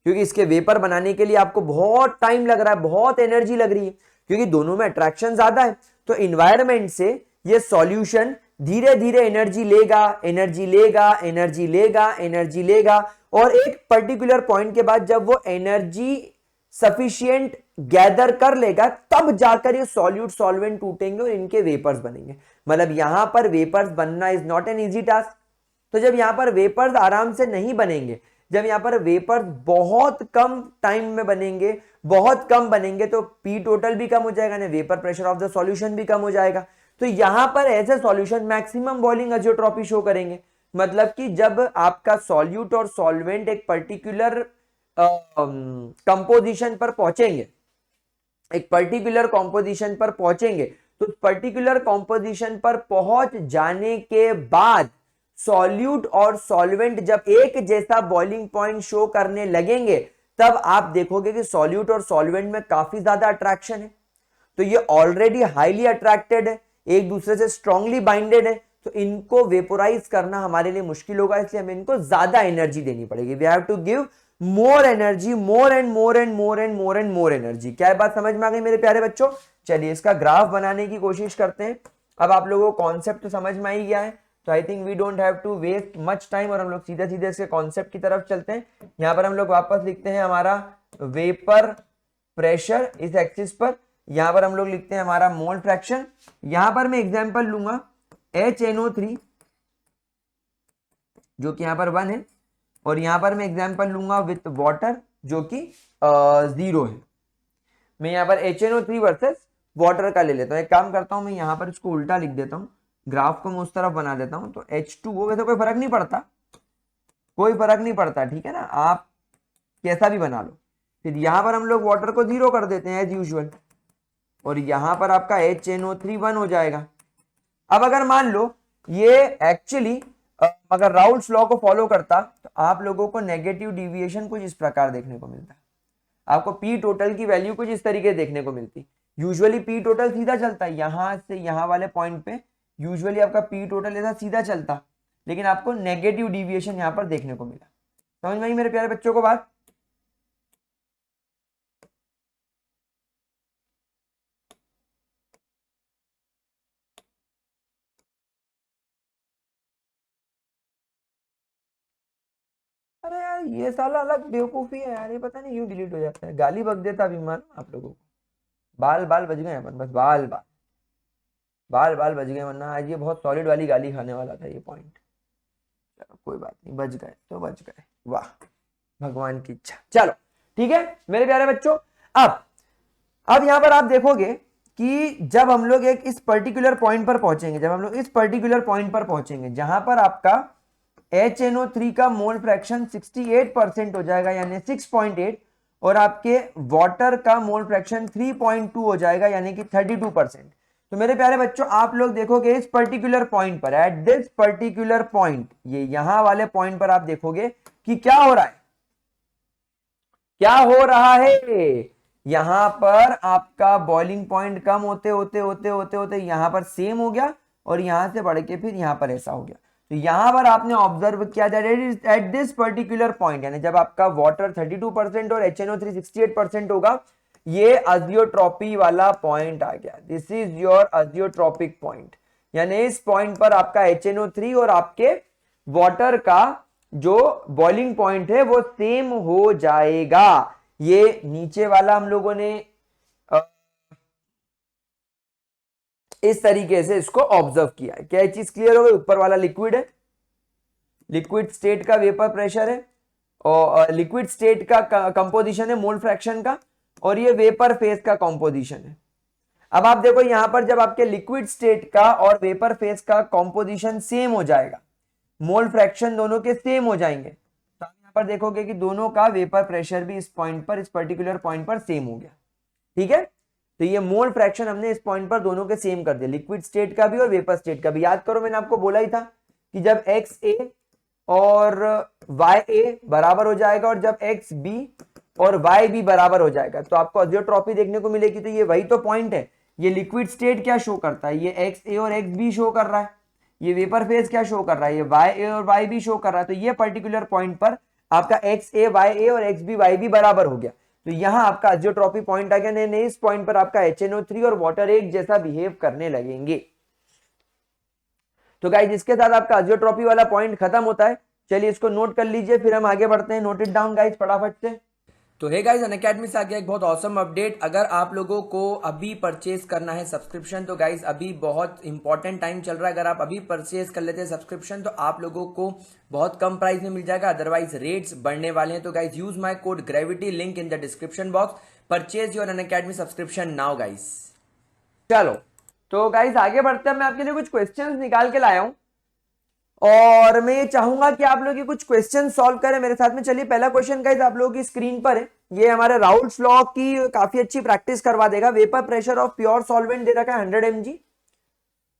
क्योंकि इसके वेपर बनाने के लिए आपको बहुत टाइम लग रहा है, बहुत एनर्जी लग रही है, क्योंकि दोनों में अट्रैक्शन ज्यादा है। तो इन्वायरमेंट से ये सॉल्यूशन धीरे धीरे एनर्जी लेगा और एक पर्टिकुलर पॉइंट के बाद जब वो एनर्जी सफिशिएंट गैदर कर लेगा तब जाकर ये सॉल्यूट सॉल्वेंट टूटेंगे और इनके वेपर्स बनेंगे। मतलब यहां पर वेपर्स बनना is not an easy task. तो जब यहां पर वेपर्स आराम से नहीं बनेंगे, जब यहां पर वेपर्स बहुत कम टाइम में बनेंगे, बहुत कम बनेंगे, तो पी टोटल भी कम हो जाएगा ना, vapour pressure of the solution भी कम हो जाएगा। तो यहां पर ऐसे सॉल्यूशन मैक्सिमम बॉइलिंग अजियोट्रॉपी शो करेंगे। मतलब कि जब आपका सॉल्यूट और सॉल्वेंट एक पर्टिकुलर कंपोजिशन पर पहुंचेंगे, एक पर्टिकुलर कंपोजिशन पर पहुंचेंगे, तो पर्टिकुलर कंपोजिशन पर पहुंच जाने के बाद सॉल्यूट और सॉल्वेंट जब एक जैसा बॉइलिंग पॉइंट शो करने लगेंगे, तब आप देखोगे कि सॉल्यूट और सॉल्वेंट में काफी ज्यादा अट्रैक्शन है। तो ये ऑलरेडी हाईली अट्रैक्टेड है, एक दूसरे से स्ट्रांगली बाइंडेड है, तो इनको वेपोराइज करना हमारे लिए मुश्किल होगा, इसलिए हमें इनको ज्यादा एनर्जी देनी पड़ेगी। We have to give more energy, more and more and more and more and more energy. क्या बात समझ में आ गई मेरे प्यारे बच्चों? चलिए इसका ग्राफ बनाने की कोशिश करते हैं। अब आप लोगों को कॉन्सेप्ट तो समझ में ही गया है, तो I think we don't have to waste much time और हम लोग सीधे सीधे इसके कॉन्सेप्ट की तरफ चलते हैं। यहां पर हम लोग वापस लिखते हैं हमारा वेपर प्रेशर इस एक्सिस पर, यहां पर हम लोग लिखते हैं हमारा मोल फ्रैक्शन। यहां पर मैं एग्जांपल लूंगा HNO3 जो कि यहां पर 1 है, और यहां पर मैं एग्जांपल लूंगा विथ वाटर जो कि 0 है। मैं यहां पर HNO3 वर्सेस वाटर का ले लेता हूं। एक काम करता हूं, मैं यहां पर इसको उल्टा लिख देता हूं, ग्राफ को मैं उस तरफ बना देता हूं, तो H2O, वैसे कोई फर्क नहीं पड़ता, कोई फर्क नहीं पड़ता, ठीक है ना, आप कैसा भी बना लो। फिर यहां पर हम लोग वाटर को 0 कर देते हैं एज यूजुअल, और यहां पर आपका HNO3 1 हो जाएगा। अब अगर मान लो ये एक्चुअली अगर राउल्ट्स लॉ को फॉलो करता, तो आप लोगों को नेगेटिव डिविएशन कुछ इस प्रकार देखने को मिलता है। आपको पी टोटल की वैल्यू कुछ इस तरीके देखने को मिलती। यूजुअली पी टोटल सीधा चलता है, यहां से यहां वाले पॉइंट पे यूजुअली आपका पी टोटल ऐसा सीधा चलता, लेकिन आपको नेगेटिव डिविएशन यहां पर देखने को मिला। समझ में आई मेरे प्यारे बच्चों को बात? अरे यार ये साला अलग बेवकूफी है यार, ये पता नहीं क्यों डिलीट हो जाता है। गाली बक देता अभिमान आप लोगों को। बाल बाल बच गए अपन, बस बाल बाल बाल बाल बच गए, वरना आज ये बहुत सॉलिड वाली गाली खाने वाला था ये पॉइंट। चलो कोई बात नहीं, बच गए तो बच गए, वाह भगवान की इच्छा। चलो ठीक है मेरे प्यारे बच्चों। अब यहां पर आप देखोगे कि जब हम लोग एक इस पर्टिकुलर पॉइंट पर पहुंचेंगे, जब हम लोग इस पर्टिकुलर पॉइंट पर पहुंचेंगे जहां पर आपका HNO3 का मोल फ्रैक्शन 68% हो जाएगा यानी 6.8, और आपके वाटर का मोल फ्रैक्शन 3.2 हो जाएगा यानी कि 32%। तो मेरे प्यारे बच्चों आप लोग देखोगे इस पर्टिकुलर पॉइंट पर, एट दिस पर्टिकुलर पॉइंट, ये यहां वाले पॉइंट पर आप देखोगे कि क्या हो रहा है, क्या हो रहा है। यहां पर आपका बॉइलिंग पॉइंट कम होते होते होते होते होते यहां पर सेम हो गया, और यहां से बढ़ के फिर यहां पर ऐसा हो गया। तो यहां पर आपने ऑब्जर्व किया एट दिस पर्टिकुलर पॉइंट, यानी जब आपका वाटर 32% और HNO3 68% होगा, ये अजियोट्रॉपी वाला पॉइंट आ गया। This is your azeotropic point, यानी इस पॉइंट पर आपका HNO3 और आपके वाटर का जो बॉइलिंग पॉइंट है वो सेम हो जाएगा। ये नीचे वाला हम लोगों ने इस तरीके से इसको ऑब्जर्व किया है। क्या चीज क्लियर हो गई? ऊपर वाला लिक्विड है, लिक्विड स्टेट का वेपर प्रेशर है, और लिक्विड स्टेट का कंपोजिशन है मोल फ्रैक्शन का, और ये वेपर फेज का कंपोजिशन है। अब आप देखो यहां पर जब आपके लिक्विड स्टेट का और वेपर फेज का कंपोजिशन सेम हो जाएगा, मोल फ्रैक्शन दोनों के सेम हो जाएंगे, तो आप यहां पर देखोगे कि दोनों का वेपर प्रेशर भी इस पॉइंट पर, इस पर्टिकुलर पॉइंट पर सेम हो गया। ठीक है, तो ये मोल फ्रैक्शन हमने इस पॉइंट पर दोनों के सेम कर दिया, लिक्विड स्टेट का भी और वेपर स्टेट का भी। याद करो मैंने आपको बोला ही था कि जब XA और YA बराबर हो जाएगा, और जब XB और YB बराबर हो जाएगा, तो आपको अजियोट्रॉपी देखने को मिलेगी। तो ये वही तो पॉइंट है। ये लिक्विड स्टेट क्या शो करता है, ये XA और XB शो कर रहा है। ये वेपर फेज क्या शो कर रहा है, ये YA और YB शो कर रहा है। तो ये पर्टिकुलर पॉइंट पर आपका XA YA और XB YB बराबर हो गया, तो यहां आपका अजियोट्रॉपी पॉइंट आ गया। नहीं, इस पॉइंट पर आपका HNO3 और वाटर एक जैसा बिहेव करने लगेंगे। तो गाइस इसके साथ आपका अजियोट्रॉपी वाला पॉइंट खत्म होता है। चलिए इसको नोट कर लीजिए, फिर हम आगे बढ़ते हैं। नोट इट डाउन गाइस फटाफट से। तो हे गाइस, अनअकैडमी से आ गया एक बहुत ऑसम अपडेट। अगर आप लोगों को अभी परचेज करना है सब्सक्रिप्शन, तो गाइस अभी बहुत इंपॉर्टेंट टाइम चल रहा है। अगर आप अभी परचेज कर लेते हैं सब्सक्रिप्शन तो आप लोगों को बहुत कम प्राइस में मिल जाएगा, अदरवाइज रेट्स बढ़ने वाले हैं। तो guys use my code gravity, link in the description box. Purchase your Unacademy subscription now guys. चलो तो गाइस आगे बढ़ते हैं। मैं आपके लिए कुछ क्वेश्चंस निकाल के लाया हूं और मैं ये चाहूंगा कि आप लोग ये कुछ क्वेश्चन सॉल्व करें मेरे साथ में। चलिए, पहला क्वेश्चन गाइस आप लोगों की स्क्रीन पर है। ये हमारे राउल्ट्स लॉ की काफी अच्छी प्रैक्टिस करवा देगा। Vapour pressure of pure solvent दे रखा है 100 mg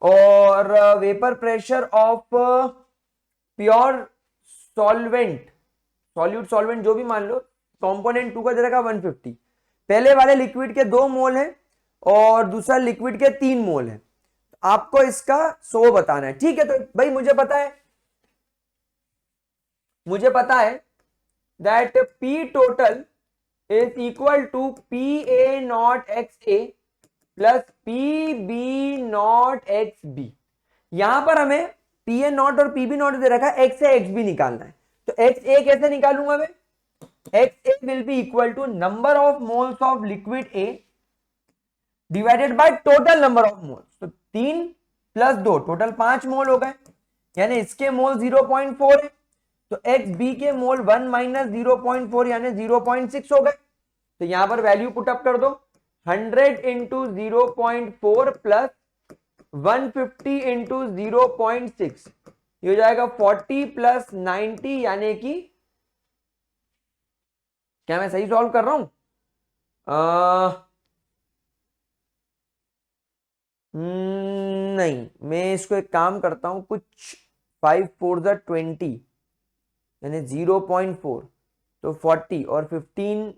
और vapour pressure of pure solvent, solute solvent जो भी मान लो, कंपोनेंट 2 का दे रखा है 150। पहले वाले लिक्विड के 2 मोल है और दूसरा लिक्विड के 3 मोल है। आपको इसका 100 बताना है, ठीक है। तो भाई मुझे पता है that P total is equal to PA naught XA plus PB naught XB। यहां पर हमें PA नॉट और PB नॉट दे रखा है, XA XB निकालना है। तो XA कैसे निकालूंगा मैं? XA will be equal to number of moles of liquid A divided by total number of moles. तो 3 प्लस 2 टोटल 5 मोल हो गए, यानी इसके मोल 0.4 है। तो XB के मोल 1 माइनस 0.4 यानी 0.6 हो गए। तो यहां पर वैल्यू पुट अप कर दो, 100 इंटू 0.4 प्लस 150 इंटू 0.6, ये हो जाएगा 40 प्लस 90, यानी कि क्या मैं सही सॉल्व कर रहा हूं? नहीं, मैं इसको एक काम करता हूं, कुछ 5 4 20 यानी 0.4, तो 40 और 15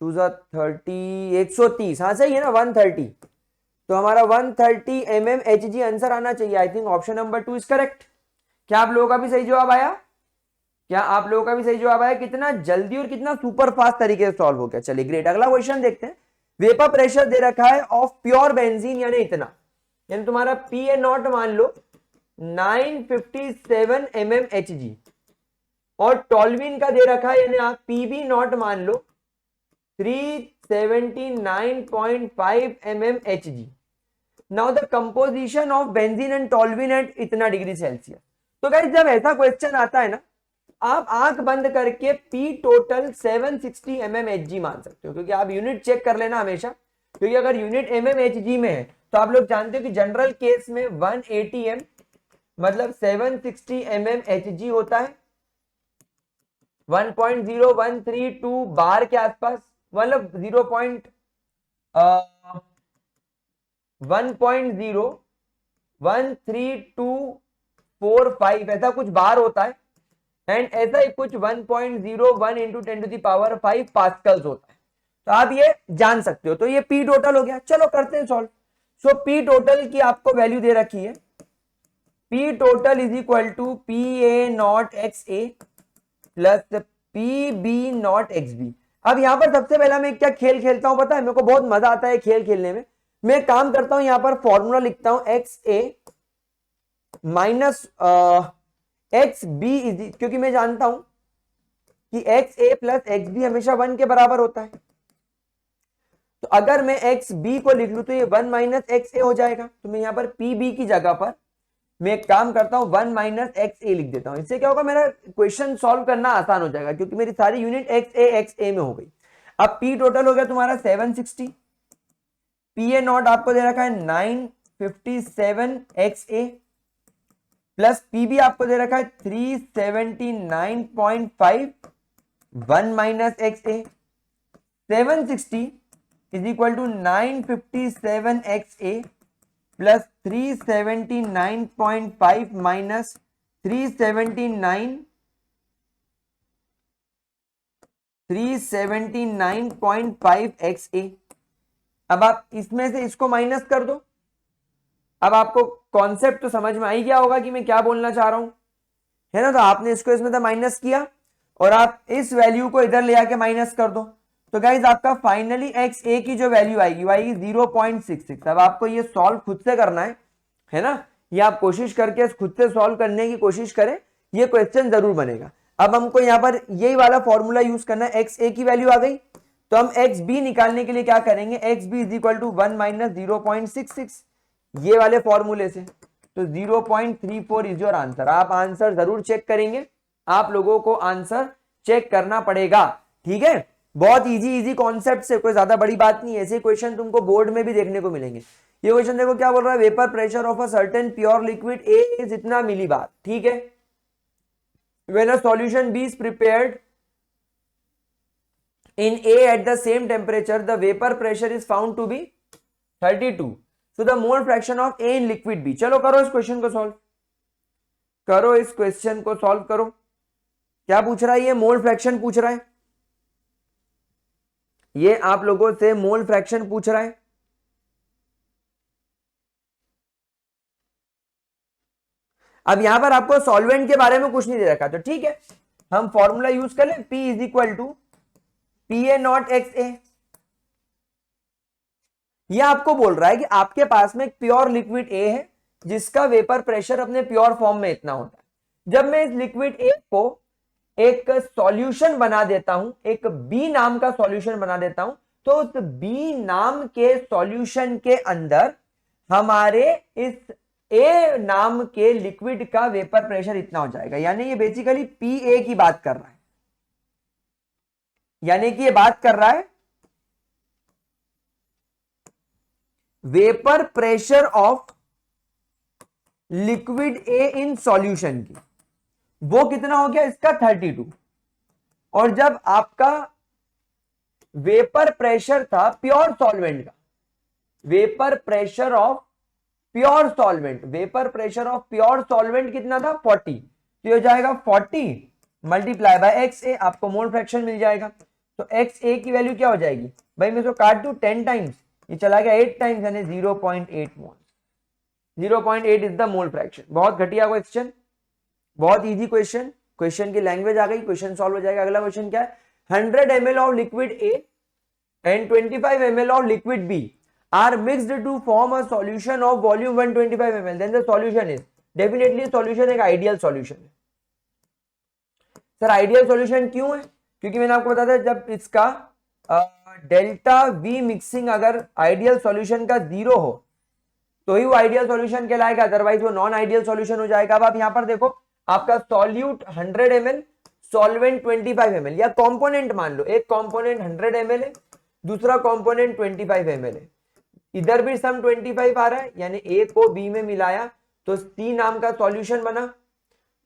2 30, 130, हाँ सही है ना, 130। तो हमारा 130 mmHg आंसर आना चाहिए। I think option number 2 is correct. क्या आप लोगों का भी सही जवाब आया? कितना जल्दी और कितना सुपर फास्ट तरीके से सॉल्व हो गया। चलिए ग्रेट, अगला क्वेश्चन देखते हैं। वेपर प्रेशर दे रखा है ऑफ प्योर बेंजीन, यानी इतना, यानी तुम्हारा PA नॉट मान लो 957 mmHg और टॉल्विन का दे रखा है, यानी आप PB नॉट मान लो 379.5 mmHg। Now the composition of benzene and toluene at इतना डिग्री सेल्सियस। तो गाइस जब ऐसा क्वेश्चन आता है ना, आप आंख बंद करके P टोटल 760 mmHg मान सकते हो, क्योंकि आप यूनिट चेक कर लेना हमेशा, क्योंकि अगर यूनिट mmHg में है तो आप लोग जानते हो कि जनरल केस में 180 m मतलब 760 mmHg होता है 1.0132 बार के आसपास, मतलब 1.01324 ऐसा कुछ बार होता है, एंड ऐसा ही कुछ 1.01 इंटू 10⁵ पास्कल्स होता है। तो आप ये जान सकते हो। तो ये P टोटल हो गया। चलो करते हैं सॉल्व। सो P टोटल की आपको वैल्यू दे रखी है, P total is equal to PA naught XA plus PB naught XB। अब यहां पर सबसे पहला मैं क्या खेल खेलता हूं पता है? मेरे को बहुत मजा आता है खेल खेलने में। मैं काम करता हूं, यहां पर फॉर्मूला लिखता हूं XA माइनस XB इज, क्योंकि मैं जानता हूं कि XA प्लस XB हमेशा 1 के बराबर होता है। तो अगर मैं XB को लिख लूं तो ये 1 माइनस XA हो जाएगा। तो मैं यहां पर PB की जगह पर मैं एक काम करता हूं 1 माइनस XA लिख देता हूं। इससे क्या होगा, मेरा क्वेश्चन सॉल्व करना आसान हो जाएगा, क्योंकि मेरी सारी यूनिट XA में हो गई। अब P टोटल हो गया तुम्हारा 760, PA नॉट आपको दे रखा है 957 XA प्लस PB आपको दे रखा है 379.5, 1 minus XA, 760 is equal to 957 XA plus 379.5 minus 379.5 XA। अब आप इसमें से इसको माइनस कर दो। अब आपको कॉन्सेप्ट तो समझ में आ ही गया होगा कि मैं क्या बोलना चाह रहा हूं, है ना? तो आपने इसको इसमें से माइनस किया और आप इस वैल्यू को इधर ले आके माइनस कर दो। तो गाइज आपका फाइनली XA की जो वैल्यू आएगी वो आएगी 0.66। अब आपको ये सॉल्व खुद से करना है ना? ये आप कोशिश करके खुद से सॉल्व करने की कोशिश करें, ये क्वेश्चन जरूर बनेगा। अब हमको यहाँ पर यही वाला फॉर्मूला यूज करना है, एक्स ए की वैल्यू आ गई तो हम एक्स बी निकालने के लिए क्या करेंगे, X B is equal to 1 minus 0.66 ये वाले फॉर्मूले से, तो 0.34 इज योर आंसर। आप आंसर जरूर चेक करेंगे, आप लोगों को आंसर चेक करना पड़ेगा, ठीक है। बहुत इजी इजी कॉन्सेप्ट से, कोई ज्यादा बड़ी बात नहीं है। ऐसे क्वेश्चन तुमको बोर्ड में भी देखने को मिलेंगे। ये क्वेश्चन देखो क्या बोल रहा है, vapour pressure of a certain pure liquid A is इतना मिलीबार, ठीक है। When a solution B is prepared in A at the same temperature, the vapor pressure is found to be 32. So the mole fraction of A in liquid B. चलो करो इस question को solve, करो इस question को solve करो। क्या पूछ रहा है ये, मोल फ्रैक्शन पूछ रहा है, ये आप लोगों से मोल फ्रैक्शन पूछ रहा है। अब यहां पर आपको सॉल्वेंट के बारे में कुछ नहीं दे रखा, तो ठीक है हम फॉर्मूला यूज कर ले, P is equal to P A naught X A. यह आपको बोल रहा है कि आपके पास में एक प्योर लिक्विड ए है जिसका वेपर प्रेशर अपने प्योर फॉर्म में इतना होता है। जब मैं इस लिक्विड ए को एक सॉल्यूशन बना देता हूं, एक बी नाम का सॉल्यूशन बना देता हूं, तो उस बी नाम के सॉल्यूशन के अंदर हमारे इस ए नाम के लिक्विड का वेपर प्रेशर इतना हो जाएगा। यानी ये बेसिकली पी ए की बात कर रहा है, यानी कि ये बात कर रहा है vapour pressure of liquid A in solution की, वो कितना हो गया इसका 32। और जब आपका वेपर प्रेशर था प्योर सॉल्वेंट का, vapour pressure of pure solvent, vapour pressure of pure solvent कितना था 40, तो ये हो जाएगा 40 मल्टीप्लाई बाय एक्स ए, आपको मोल फ्रैक्शन मिल जाएगा। तो एक्स ए की वैल्यू क्या हो जाएगी भाई, मैं इसको काट दूं 10 टाइम्स, ये चला गया 8 टाइम्स, यानी 0.8 मोल। 0.8 इज द मोल फ्रैक्शन। बहुत घटिया क्वेश्चन, बहुत इजी क्वेश्चन, क्वेश्चन की लैंग्वेज आ गई, क्वेश्चन सॉल्व हो जाएगा। अगला क्वेश्चन क्या है, 100 ml of liquid A and 25 ml of liquid B are mixed to form a solution of volume 125 ml, then the solution is, definitely solution एक ideal solution है। Sir ideal solution क्यों है, क्योंकि मैंने आपको बताया था जब इसका डेल्टा वी मिक्सिंग अगर आइडियल सॉल्यूशन का 0 हो तो ही वो आइडियल सॉल्यूशन कहलाएगा, अदरवाइज वो नॉन आइडियल सॉल्यूशन हो जाएगा। अब आप यहां पर देखो, आपका सॉल्यूट 100 ml, सॉल्वेंट 25 ml, या कंपोनेंट मान लो, एक कंपोनेंट 100 ml है, दूसरा कंपोनेंट 25 ml है, इधर भी सम 25 आ रहा है, यानी ए को बी में मिलाया तो सी नाम का सॉल्यूशन बना,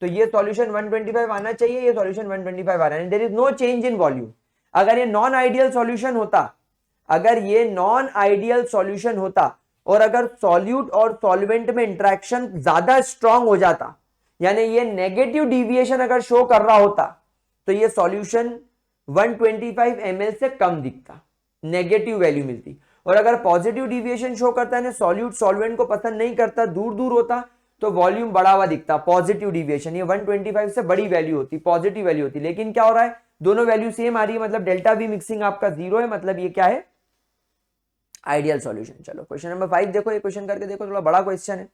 तो ये सॉल्यूशन 125 आना चाहिए, ये सॉल्यूशन 125 आ रहा है, there is no change in volume. अगर ये नॉन आइडियल सॉल्यूशन होता, अगर ये नॉन आइडियल सॉल्यूशन होता और अगर सॉल्यूट और सॉल्वेंट में इंटरेक्शन ज्यादा स्ट्रांग हो जाता, यानी ये नेगेटिव डिविएशन अगर शो कर रहा होता, तो ये सॉल्यूशन 125 ml से कम दिखता, नेगेटिव वैल्यू मिलती। और अगर पॉजिटिव डिविएशन शो करता है, सॉल्यूट सॉल्वेंट को पसंद नहीं करता, दूर दूर होता, तो वॉल्यूम बढ़ा हुआ दिखता, पॉजिटिव डिविएशन, ये 125 से बड़ी वैल्यू होती, पॉजिटिव वैल्यू होती। लेकिन क्या हो रहा है, दोनों वैल्यू सेम आ रही है, मतलब डेल्टा वी मिक्सिंग आपका 0 है, मतलब ये क्या है, आइडियल सॉल्यूशन। चलो क्वेश्चन नंबर 5 देखो, ये क्वेश्चन करके देखो, थोड़ा बड़ा क्वेश्चन है,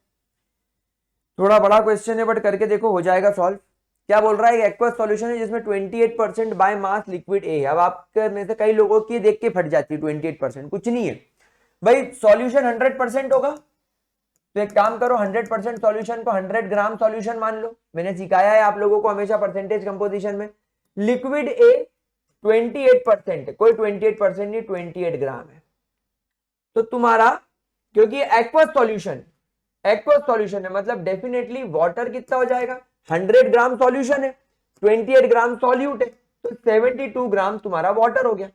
थोड़ा बड़ा क्वेश्चन है, बट करके देखो हो जाएगा सॉल्व। क्या बोल रहा है, एक एक्वस सॉल्यूशन है जिसमें 28% बाय मास लिक्विड ए है। अब आपके में से कई लोगों की देख के फट जाती है 28%, कुछ नहीं है भाई, सॉल्यूशन 100% होगा, तो एक काम करो 100% सॉल्यूशन को 100 ग्राम सॉल्यूशन मान लो। मैंने सिखाया है आप लोगों को हमेशा परसेंटेज कंपोजिशन में, लिक्विड ए 28% है, कोई 28% नहीं, 28 ग्राम है। तो तुम्हारा, क्योंकि एक्वस सॉल्यूशन, एक्वस सॉल्यूशन है, मतलब डेफिनेटली वाटर कितना हो जाएगा, 100 ग्राम सॉल्यूशन है, 28 ग्राम सॉल्यूट है, तो 72 ग्राम तुम्हारा वाटर हो गया,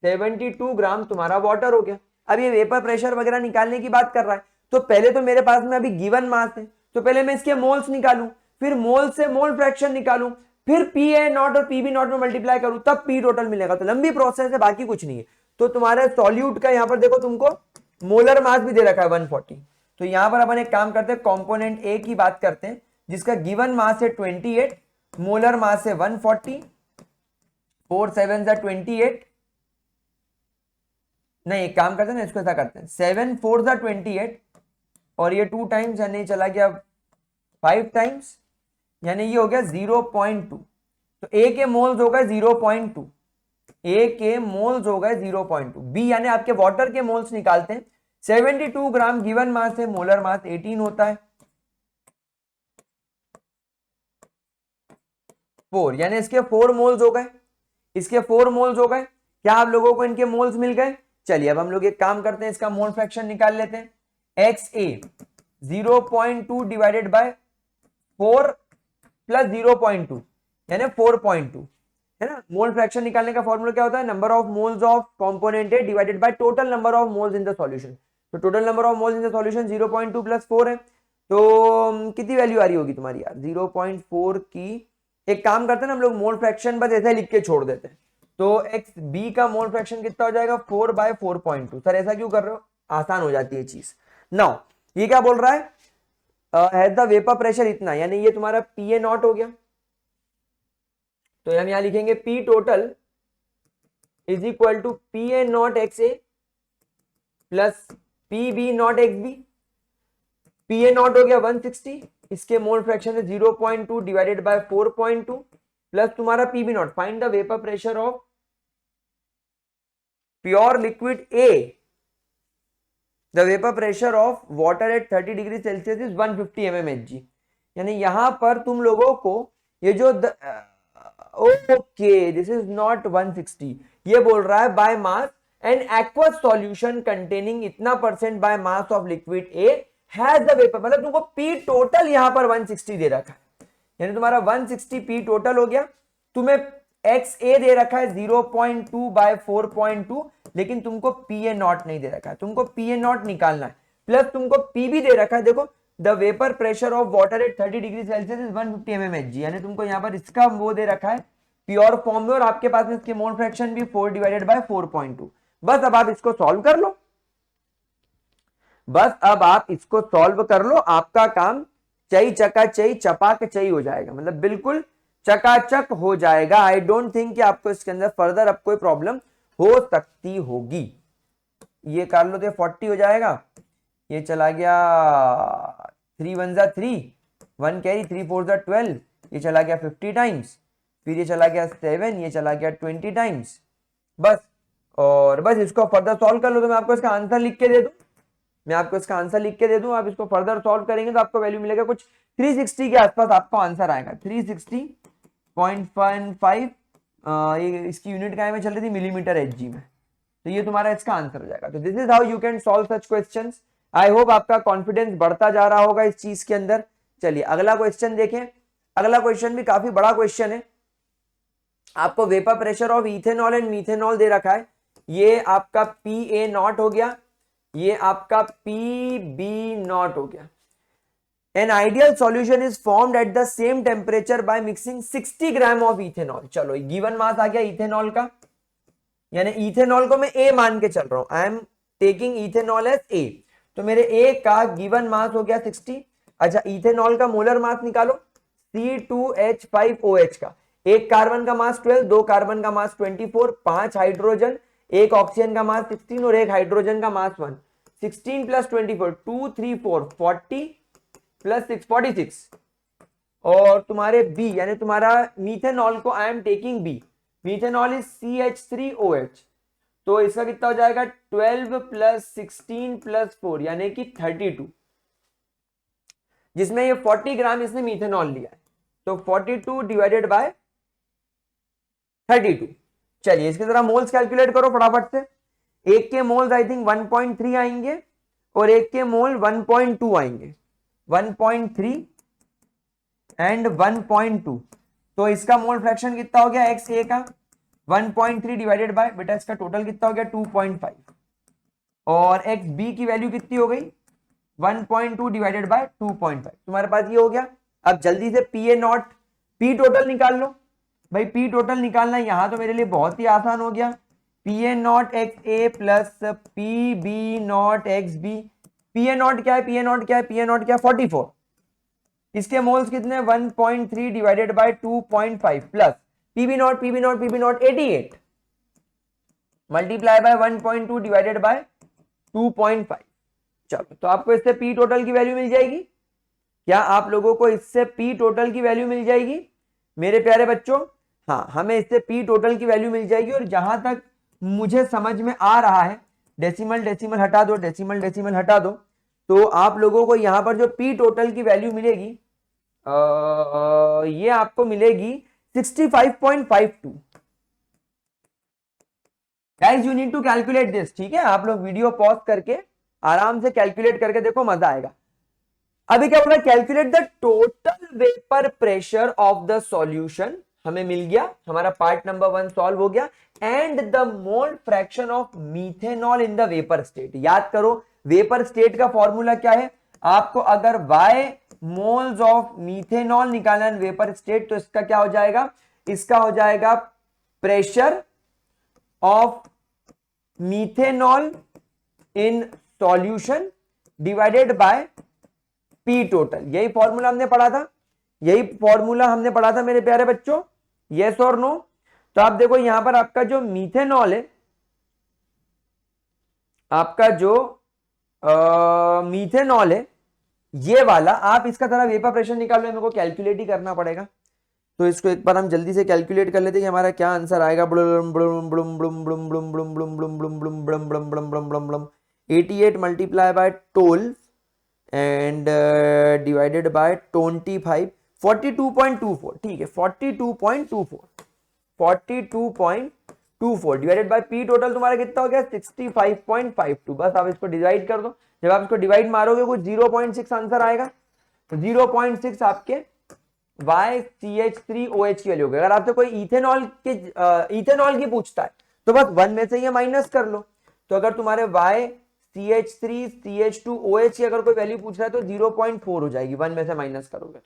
72 ग्राम तुम्हारा वाटर हो गया। अब ये वेपर प्रेशर वगैरह निकालने की बात कर रहा है, तो पहले तो मेरे पास में अभी गिवन मास है, तो पहले मैं इसके मोल्स निकालूं, फिर मोल से मोल फ्रैक्शन निकालूं, फिर पी ए नॉट और पीबी नॉट में मल्टीप्लाई करूं, तब पी टोटल मिलेगा। तो लंबी प्रोसेस है, बाकी कुछ नहीं है। तो तुम्हारे सॉल्यूट का यहां पर देखो, तुमको मोलर मास भी दे रखा है 140, तो यहां पर अपन एक काम करते हैं, कंपोनेंट ए की बात करते हैं, जिसका गिवन मास है 28, मोलर मास है 140, 4 7 28, नहीं एक काम करते हैं ना, इसको ऐसा करते हैं, 7 4 28 और ये 2 टाइम्स, यानी चला गया 5 टाइम्स, यानी ये हो गया 0.2, तो ए के मोल्स हो गए 0.2, ए के मोल्स हो गए 0.2। बी यानी आपके वाटर के मोल्स निकालते हैं। 72 ग्राम गिवन मास है, मोलर मास 18 होता है। 4 यानी इसके 4 मोल्स हो गए, इसके 4 मोल्स हो गए। क्या आप लोगों को इनके मोल्स मिल गए? चलिए अब हम लोग एक काम करते हैं, इसका मोल फ्रैक्शन निकाल लेते हैं। एक्स ए 0.2 डिवाइडेड बाय 4 प्लस 0.2 यानी 4.2 है ना। मोल फ्रैक्शन निकालने का फॉर्मूला क्या होता है? Number of moles of component A divided by total number of moles in the solution. तो total number of moles in the solution 0.2 plus 4 है, तो कितनी वैल्यू आ रही होगी तुम्हारी यार? 0.4 की, एक काम करते हैं ना हम लोग, मोल फ्रैक्शन बस ऐसे लिख के छोड़ देते हैं। तो एक्स बी का मोल फ्रैक्शन कितना हो जाएगा? 4/4.2। सर ऐसा क्यों कर रहे हो? आसान हो जाती है चीज। नाउ ये क्या बोल रहा है? हैज द वेपर प्रेशर इतना, यानी ये तुम्हारा पी ए नॉट हो गया। तो हम यहां लिखेंगे P total is equal to P A naught X A plus P B naught X B. P A naught हो गया 160, इसके मोल फ्रैक्शन है 0.2 डिवाइडेड बाय 4.2 प्लस तुम्हारा P B naught. Find the vapour pressure of pure liquid A. The vapour pressure of water at 30 degree Celsius is 150 mmHg। यानी यहां पर तुम लोगों को ये जो ओके दिस इज नॉट 160, ये बोल रहा है by mass an aqueous solution containing इतना percent by mass of liquid A has the vapour, मतलब तुमको पी टोटल यहां पर 160 दे रखा है, यानी तुम्हारा 160 पी टोटल हो गया। तुम्हें एक्स ए दे रखा है 0.2 बाय 4.2, लेकिन तुमको पी ए नॉट नहीं दे रखा है, तुमको पी ए नॉट निकालना है। प्लस तुमको पी भी दे रखा है, देखो the vapour pressure of water at 30 degree Celsius is 150 mmHg, यानी तुमको यहाँ पर इसका वो दे रखा है प्योर फॉर्म में, और आपके पास में इसके मोल फ्रैक्शन भी 4 डिवाइडेड बाय 4.2। बस अब आप इसको सॉल्व कर लो, बस अब आप इसको सॉल्व कर लो, आपका काम चई चका चई चपाक चई हो जाएगा, मतलब बिल्कुल चकाचक हो जाएगा। आई डोंट थिंक कि आपको इसके अंदर फर्दर अब कोई प्रॉब्लम हो सकती होगी। ये कर लो तो 40 हो जाएगा, ये चला गया 3 1 जा 3, 1 कैरी, 3 4 जा 12, ये चला गया 50 टाइम्स, फिर ये चला गया 7, ये चला गया 20 टाइम्स। बस, और बस इसको फर्दर सॉल्व कर लो। तो मैं आपको इसका आंसर लिख के दे दूं, मैं आपको इसका आंसर लिख के दे दूं, आप इसको फर्दर सॉल्व करेंगे तो आपको वैल्यू मिलेगा कुछ 360 के आसपास आपको आंसर आएगा। 360.15 ये इसकी यूनिट काय में चल रही थी? मिलीमीटर एचजी में। तो ये तुम्हारा इसका आंसर हो जाएगा। तो this is how you can solve such questions. I hope आपका कॉन्फिडेंस बढ़ता जा रहा होगा इस चीज के अंदर। चलिए अगला क्वेश्चन देखें। अगला क्वेश्चन भी काफी बड़ा क्वेश्चन है। आपको vapour pressure of ethanol and methanol दे रखा है। ये आपका पी ए नॉट हो गया, ये आपका पी बी नॉट हो गया। An ideal solution is formed at the same temperature by mixing 60 gram of ethanol. चलो गिवन मास आ गया इथेनॉल का, यानी इथेनॉल को मैं ए मान के चल रहा हूं, I am taking ethanol as A. तो मेरे ए का गिवन मास हो गया 60। अच्छा इथेनॉल का मोलर मास निकालो, C2H5OH का। एक कार्बन का मास 12, दो कार्बन का मास 24, 5 हाइड्रोजन, एक ऑक्सीजन का मास 16 और एक हाइड्रोजन का मास 1। 16 प्लस 24 2 3 4 40 प्लस 6 46। और तुम्हारे बी यानी तुम्हारा मीथेनॉल को I am taking B, methanol is CH3OH। तो इसका कितना हो जाएगा? 12 प्लस 16 प्लस 4 यानी कि 32, जिसमें ये 40 ग्राम इसने मीथेनॉल लिया है। तो 42 डिवाइडेड बाय 32। चलिए इसके जरा मोल्स कैलकुलेट करो फटाफट से। एक के मोल्स आई थिंक 1.3 आएंगे और एक के मोल 1.2 आएंगे, 1.3 एंड 1.2। तो इसका मोल फ्रैक्शन कितना हो गया एक्स ए का? 1.3 डिवाइडेड बाय, बेटा इसका टोटल कितना हो गया? 2.5। और एक्स बी की वैल्यू कितनी हो गई? 1.2 डिवाइडेड बाय 2.5। तुम्हारे पास ये हो गया। अब जल्दी से P A not, P total निकाल लो भाई। पी टोटल निकालना यहां तो मेरे लिए बहुत ही आसान हो गया। P A naught X A plus P B naught X B. P A naught क्या है? पी ए नॉट क्या है? पी ए नॉट क्या है? 44। इसके मोल्स कितने? 1.3 divided by 2.5 plus P B naught, P B naught, P B naught 88 multiply by 1.2 divided by 2.5। चलो तो आपको इससे पी टोटल की वैल्यू मिल जाएगी। क्या आप लोगों को इससे पी टोटल की वैल्यू मिल जाएगी मेरे प्यारे बच्चों? हाँ, हमें इससे पी टोटल की वैल्यू मिल जाएगी। और जहां तक मुझे समझ में आ रहा है, डेसिमल डेसिमल हटा दो, डेसिमल डेसिमल हटा दो, तो आप लोगों को यहां पर जो पी टोटल की वैल्यू मिलेगी ये आपको मिलेगी 65.52। Guys you need to calculate this, ठीक है? आप लोग वीडियो पॉज करके आराम से कैलकुलेट करके देखो, मजा आएगा। अभी क्या बोला? Calculate the total vapour pressure of the solution. हमें मिल गया, हमारा पार्ट नंबर 1 सॉल्व हो गया। And the mole fraction of methanol in the vapour state. याद करो, वेपर स्टेट का फॉर्मूला क्या है? आपको अगर Y मोल्स ऑफ मीथेनॉल निकालना है वेपर स्टेट, तो इसका क्या हो जाएगा? इसका हो जाएगा pressure of methanol in solution divided by P total. यही फॉर्मूला हमने पढ़ा था, यही फॉर्मूला हमने पढ़ा था मेरे प्यारे बच्चों, यस और नो? तो आप देखो यहां पर आपका जो मीथेनॉल है, आपका जो मीथेनॉल है ये वाला, आप इसका जरा वेपर प्रेशर निकाल लो, मेरे को कैलकुलेट ही करना पड़ेगा। तो इसको एक बार हम जल्दी से कैलकुलेट कर लेते हैं कि हमारा क्या आंसर आएगा। 88 multiply bye 12 and divided by 25, 42.24, ठीक है? 42.24 डिवाइडेड बाय पी टोटल तुम्हारा कितना हो गया? 65.52। बस आप इसको डिवाइड कर दो। जब आप इसको डिवाइड मारोगे कुछ 0.6 आंसर आएगा। तो 0.6 आपके YCH3OH की वैल्यू होगी। अगर आपसे कोई इथेनॉल की पूछता है तो बस 1 में से ये माइनस कर लो। तो अगर तुम्हारे YCH3CH2OH की अगर कोई वैल्यू पूछ रहा है तो 0.4 हो जाएगी, 1 में से माइनस करोगे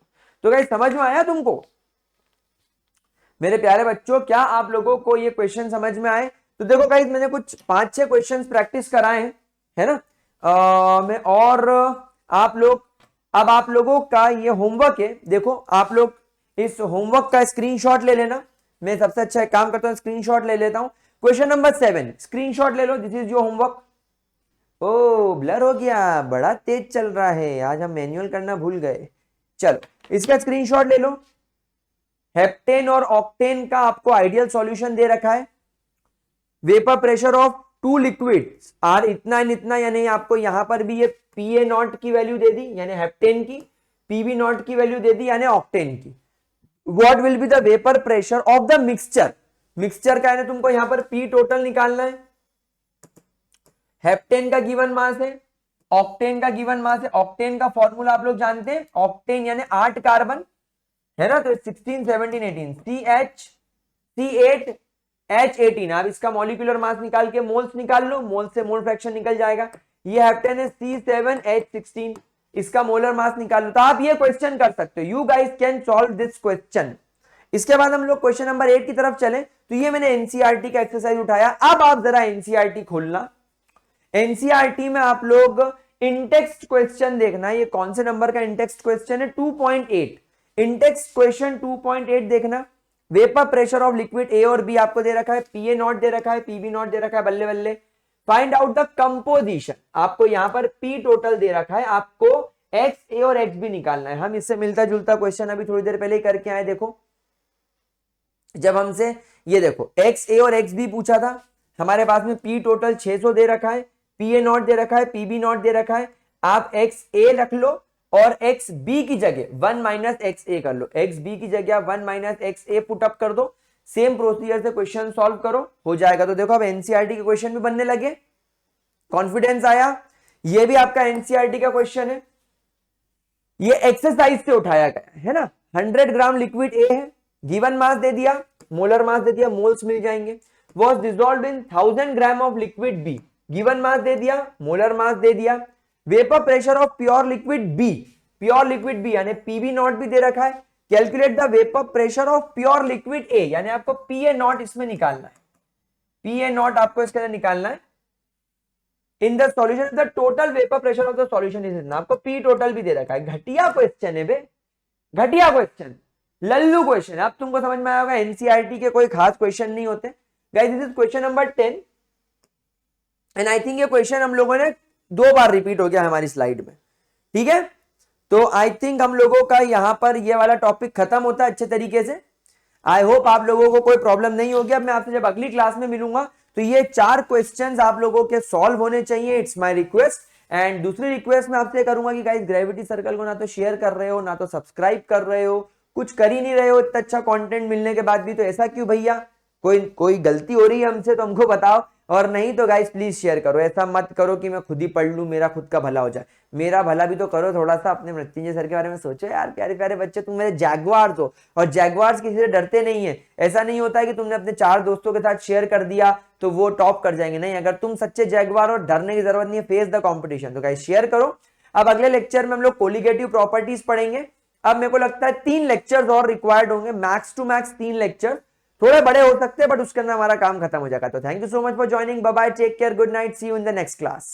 तो गाइस समझ में आया तुमको मेरे प्यारे बच्चों? क्या आप लोगों को ये क्वेश्चन समझ में आए? तो देखो गाइस, मैंने कुछ 5-6 क्वेश्चंस प्रैक्टिस कराए हैं, है ना? मैं और आप लोग, अब आप लोगों का ये होमवर्क है। देखो आप लोग इस होमवर्क का स्क्रीनशॉट ले लेना। मैं सबसे अच्छा एक काम करता हूं, स्क्रीनशॉट ले लेता हूं। क्वेश्चन नंबर 7 स्क्रीनशॉट ले लो, दिस इज योर होमवर्क। ओ ब्लर हो गया, बड़ा तेज चल रहा है आज, हम मैनुअल करना भूल गए। चलो इसका स्क्रीनशॉट ले लो। हेप्टेन और ऑक्टेन का आपको आइडियल सॉल्यूशन दे रखा है। Vapour pressure of 2 liquids are इतना इतना, यानी आपको यहां पर भी ये पीए नॉट की वैल्यू दे दी यानी हेप्टेन की, पीबी नॉट की वैल्यू दे दी यानी ऑक्टेन की। What will be the vapour pressure of the mixture? Mixture का है तुमको यहां पर पी टोटल निकालना है। हेप्टेन का गिवन मास है, ऑक्टेन का गिवन मास है। ऑक्टेन का फॉर्मूला आप लोग जानते हैं, ऑक्टेन यानी 8 कार्बन, है ना? तो 16 17 18 C8H18। आप इसका मॉलिक्यूलर मास निकाल के मोल्स निकाल लो, मोल से मोल फ्रैक्शन निकल जाएगा। ये हेप्टेन है C7H16, इसका मोलर मास निकाल लो। तो आप ये क्वेश्चन कर सकते हो, you guys can solve this question. इसके बाद हम लोग क्वेश्चन नंबर 8 की तरफ चले। तो ये मैंने एनसीईआरटी का एक्सरसाइज उठाया। अब आप जरा एनसीईआरटी खोलना। एनसीईआरटी में आप लोग इंटेक्स्ट क्वेश्चन देखना। ये कौन से नंबर का इंटेक्स्ट क्वेश्चन है? 2.8। इंटेक्स्ट क्वेश्चन 2.8 देखना। वेपर प्रेशर ऑफ लिक्विड ए और बी आपको दे रखा है, पीए नॉट दे रखा है, पीबी नॉट दे रखा है। बल्ले बल्ले। Find out the composition. आपको यहां पर पी टोटल दे रखा है, आपको एक्स ए और एक्स बी निकालना है। हम इससे मिलता जुलता क्वेश्चन अभी थोड़ी देर पहले ही करके आए। देखो जब हमसे ये देखो एक्स ए और एक्स बी पूछा था, हमारे पास में पी टोटल 600 दे रखा है, पीए नॉट दे रखा है, पीबी नॉट दे रखा है। आप एक्स ए रख लो और एक्स बी की जगह 1 माइनस एक्स ए कर लो। एक्स बी की जगह 1 माइनस एक्स ए पुट अप कर दो। सेम प्रोसीजर से क्वेश्चन सॉल्व करो, हो जाएगा। तो देखो अब एनसीईआरटी के क्वेश्चन भी बनने लगे, कॉन्फिडेंस आया। ये भी आपका एनसीईआरटी का क्वेश्चन है, ये एक्सरसाइज से उठाया गया है ना। 100 ग्राम लिक्विड ए है, गिवन मास दे दिया, मोलर मास दे दिया, मोल्स मिल जाएंगे। Was dissolved in 1000 gram of liquid B, given mass दे दिया, मोलर मास दे दिया। Vapour pressure of pure liquid B, pure liquid B यानी पीबी नॉट भी दे रखा है। Calculate the vapour pressure of pure liquid A, यानी आपको पीए नॉट इसमें निकालना है, पीए नॉट आपको इसके अंदर निकालना है। इन the solution the total vapour pressure of the solution is इतना, आपको पी टोटल भी दे रखा है। घटिया क्वेश्चन है बे, घटिया क्वेश्चन, लल्लू क्वेश्चन। अब तुमको समझ में आएगा एनसीईआरटी के कोई खास क्वेश्चन नहीं होते। Guys this is question number 10 and I think ये क्वेश्चन हम लोगों ने 2 बार रिपीट हो गया हमारी स्लाइड में, ठीक है? तो आई थिंक हम लोगों का यहां पर ये वाला टॉपिक खत्म होता है अच्छे तरीके से। आई होप आप लोगों को कोई प्रॉब्लम नहीं होगी। अब मैं आपसे जब अगली क्लास में मिलूंगा तो ये 4 क्वेश्चंस आप लोगों के सॉल्व होने चाहिए, इट्स माय रिक्वेस्ट। एंड दूसरी रिक्वेस्ट मैं आपसे करूंगा कि गाइस ग्रेविटी सर्कल को ना तो शेयर कर रहे हो, ना तो सब्सक्राइब कर रहे हो, कुछ कर ही नहीं रहे हो इतना अच्छा कंटेंट मिलने के बाद भी, तो ऐसा क्यों भैया? कोई कोई गलती हो रही है हमसे तो हमको बताओ, और नहीं तो गाइस प्लीज शेयर करो। ऐसा मत करो कि मैं खुद ही पढ़ लूं, मेरा खुद का भला हो जाए। मेरा भला भी तो करो थोड़ा सा, अपने मृत्युंजय सर के बारे में सोचो यार। प्यारे प्यारे बच्चे, तुम मेरे जैगवार्स हो, और जैगवार्स किसी से डरते नहीं है। ऐसा नहीं होता है कि तुमने अपने 4 दोस्तों के साथ शेयर कर दिया तो वो टॉप कर जाएंगे, नहीं। अगर तुम सच्चे जैगवार हो, डरने की जरूरत नहीं है, फेस द कॉम्पिटिशन। तो गाइस शेयर करो। अब अगले लेक्चर में हम लोग कोलिगेटिव प्रॉपर्टीज पढ़ेंगे। अब मेरे को लगता है 3 लेक्चर्स और रिक्वायर्ड होंगे, मैक्स टू मैक्स 3 लेक्चर, थोड़े बड़े हो सकते हैं बट उसके अंदर हमारा काम खत्म हो जाएगा। तो thank you so much for joining, bye bye, take care, good night, see you in the next class.